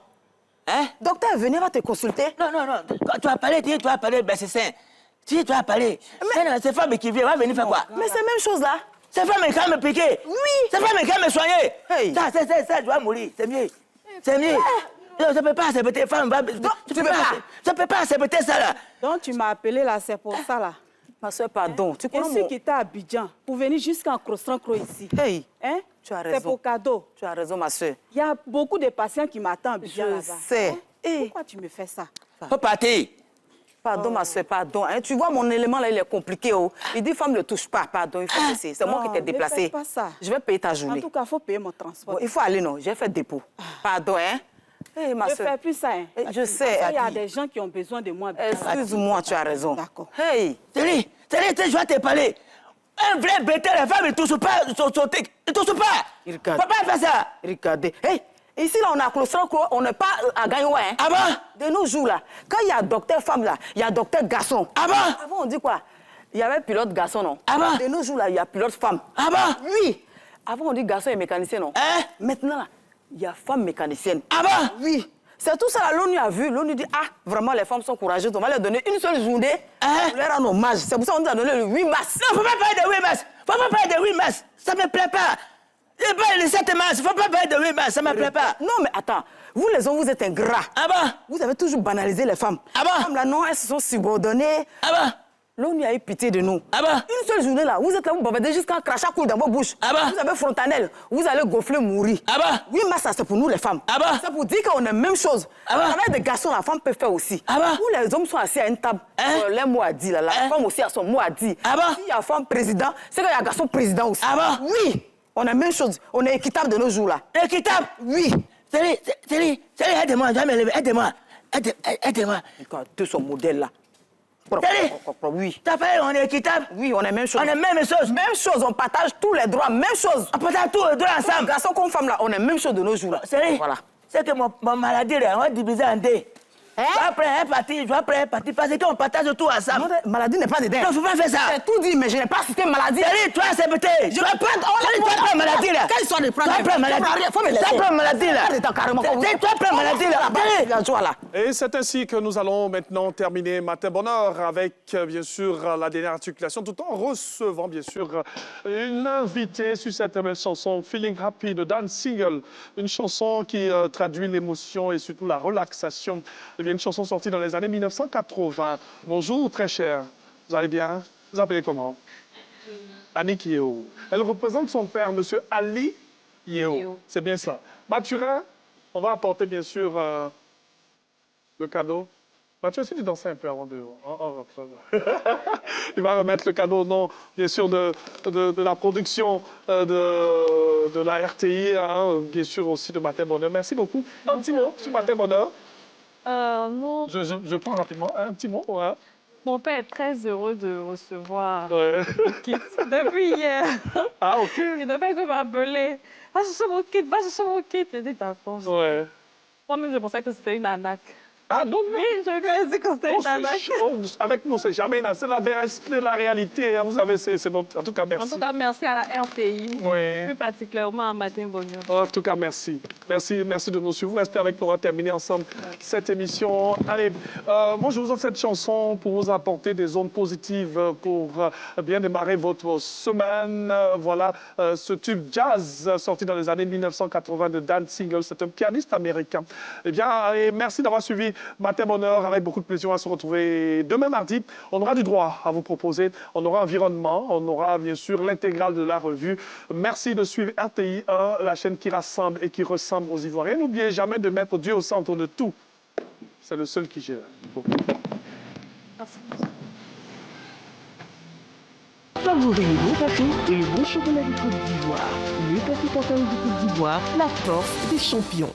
Hein? Docteur, venez, va te consulter. Non, non, non. Tu as parlé, tu as parlé, ben c'est ça. Tu as parlé. Mais c'est femme qui vient, va venir faire quoi? Mais c'est la même chose là. C'est femme qui va me piquer. Oui. C'est femme qui va me soigner. Hey. Ça, je dois mourir. C'est mieux. C'est mieux. Non, je ne peux pas accepter femme. Je ne peux pas accepter ça là. Donc tu m'as appelé là, c'est pour ça là. Ma soeur, pardon. Tu connais Qu'est-ce qui était à Abidjan pour venir jusqu'en Crostran-Cro ici? Hey. Hein? Tu as raison. C'est pour cadeau. Tu as raison, ma soeur. Il y a beaucoup de patients qui m'attendent à Abidjan là-bas. Je sais. Hein? Hey. Pourquoi tu me fais ça? Faut partir. Pardon, ma soeur, pardon. Hein? Tu vois, mon élément là, il est compliqué. Oh. Il dit, femme ne touche pas. Pardon, il faut laisser. C'est moi qui t'ai déplacé. Ne fais pas ça. Je vais payer ta journée. En tout cas, il faut payer mon transport. Bon, il faut aller, non? J'ai fait dépôt. Pardon, hein? Hey, ma ne soeur. fais plus ça. Hein? Je sais. Il y a des gens qui ont besoin de moi. Excuse-moi, tu as raison. D'accord. Hey! Tenez, je vais te parler. Un vrai bêtard, la femme, il ne touche pas. Il ne touche pas. Regarde. Faut pas faire ça. Regardez. Hey! Ici, là, on a Crostran-Cro, on n'est pas à Gagnoua, hein? Ah bon? De nos jours, là, quand il y a docteur femme, là, il y a docteur garçon. Ah bon? Avant, on dit quoi? Il y avait pilote garçon, non? Ah bon? De nos jours, là, il y a pilote femme. Ah bon? Oui. Avant, on dit garçon et mécanicien, non? Hein? Maintenant, là, il y a femme mécanicienne. Ah bon? Oui. C'est tout ça, là, l'ONU a vu. L'ONU dit, ah, vraiment, les femmes sont courageuses. On va leur donner une seule journée pour leur rendre hommage. C'est pour ça qu'on nous a donné le 8 mars. Non, faut pas parler de 8 mars. Faut pas parler de 8 mars. Ça me plaît pas. Je parle de 7 mars. Faut pas parler de 8 mars. Ça me plaît pas. Non, mais attends. Vous, les hommes, vous êtes ingrats. Ah bon? Vous avez toujours banalisé les femmes. Ah bon? Les femmes, là, non, elles se sont subordonnées. Ah bon? L'ONU a eu pitié de nous. Ah bah? Une seule journée là, vous êtes là, vous bavardez jusqu'à crachat coule dans vos bouches. Ah bah? Vous avez Frontanel, vous allez gonfler, mourir. Ah bah? 8 mars, ça c'est pour nous les femmes. Ah bah? C'est pour dire qu'on a la même chose. Ah bah? Avec des garçons, la femme peut faire aussi. Ah bah? Où les hommes sont assis à une table, les mots à dire, là, la femme aussi a son mot à dire. Ah bah? S'il y a femme président, c'est qu'il y a garçon président aussi. Ah bah? Oui, on a la même chose. On est équitable de nos jours là. Équitable? Oui. Chérie, aide-moi, aide-moi. Aide-moi. Regardez son modèle là. Oui. T'as fait, on est équitable? Oui, on est même chose. On est même chose? Même chose, on partage tous les droits, même chose. On partage tous les droits ensemble? Garçon comme femme là, on est même chose de nos jours là. Chérie, voilà. C'est que mon maladie là, on va diviser en deux. Je vais prendre un parti, parce qu'on partage tout ensemble. Non, maladie n'est pas dedans. Non, faut pas faire ça. J'ai tout dit, mais je n'ai pas cité maladie. Chérie, toi, c'est peut-être. Je vais prendre. Toi, prends maladie là. Quelle histoire de prendre? Toi, prends maladie. Toi, prends maladie là. Toi, prends maladie là. Et c'est ainsi que nous allons maintenant terminer Matin Bonheur avec, bien sûr, la dernière articulation, tout en recevant, bien sûr, une invitée sur cette belle chanson Feeling Happy de Dan Single. Une chanson qui traduit l'émotion et surtout la relaxation. Une chanson sortie dans les années 1980. Bonjour, très cher. Vous allez bien? Vous appelez comment? Annick Yeo. Elle représente son père, M. Ali Yeo. C'est bien ça. Mathurin, on va apporter, bien sûr, le cadeau. Mathieu, si tu dansais un peu avant de... Il va remettre le cadeau au nom, bien sûr, de la production de la RTI, hein, bien sûr aussi de Matin Bonheur. Merci beaucoup. Un petit mot sur Matin Bonheur. Non. Je prends rapidement un petit mot. Ouais. Mon père est très heureux de recevoir le kit depuis hier. Ah, ok. Il ne fait que m'appeler. Va sur mon kit, va sur mon kit. J'ai dit d'accord. Ouais. Moi-même, je pensais que c'était une arnaque. Ah, non, non. Oui, je lui ai dit que c'était une arnaque. Avec nous, c'est jamais une c'est la réalité. Hein. Vous savez, c'est notre... En tout cas, merci. En tout cas, merci à la RTI. Oui. Plus particulièrement à Matin Bonheur. En tout cas, merci. Merci de nous suivre. Vous restez avec nous, on va terminer ensemble cette émission. Allez, moi, je vous offre cette chanson pour vous apporter des ondes positives, pour bien démarrer votre semaine. Voilà, ce tube jazz sorti dans les années 1980 de Dan Single. C'est un pianiste américain. Eh bien, et merci d'avoir suivi Matin Bonheur. Avec beaucoup de plaisir, on va se retrouver demain mardi. On aura du droit à vous proposer. On aura environnement. On aura, bien sûr, l'intégrale de la revue. Merci de suivre RTI 1, la chaîne qui rassemble et qui ressemble aux Ivoiriens. N'oubliez jamais de mettre Dieu au centre de tout. C'est le seul qui gère. Savourez le bon café et le bon chocolat du Côte d'Ivoire. Le café cacao du Côte d'Ivoire, la force des champions.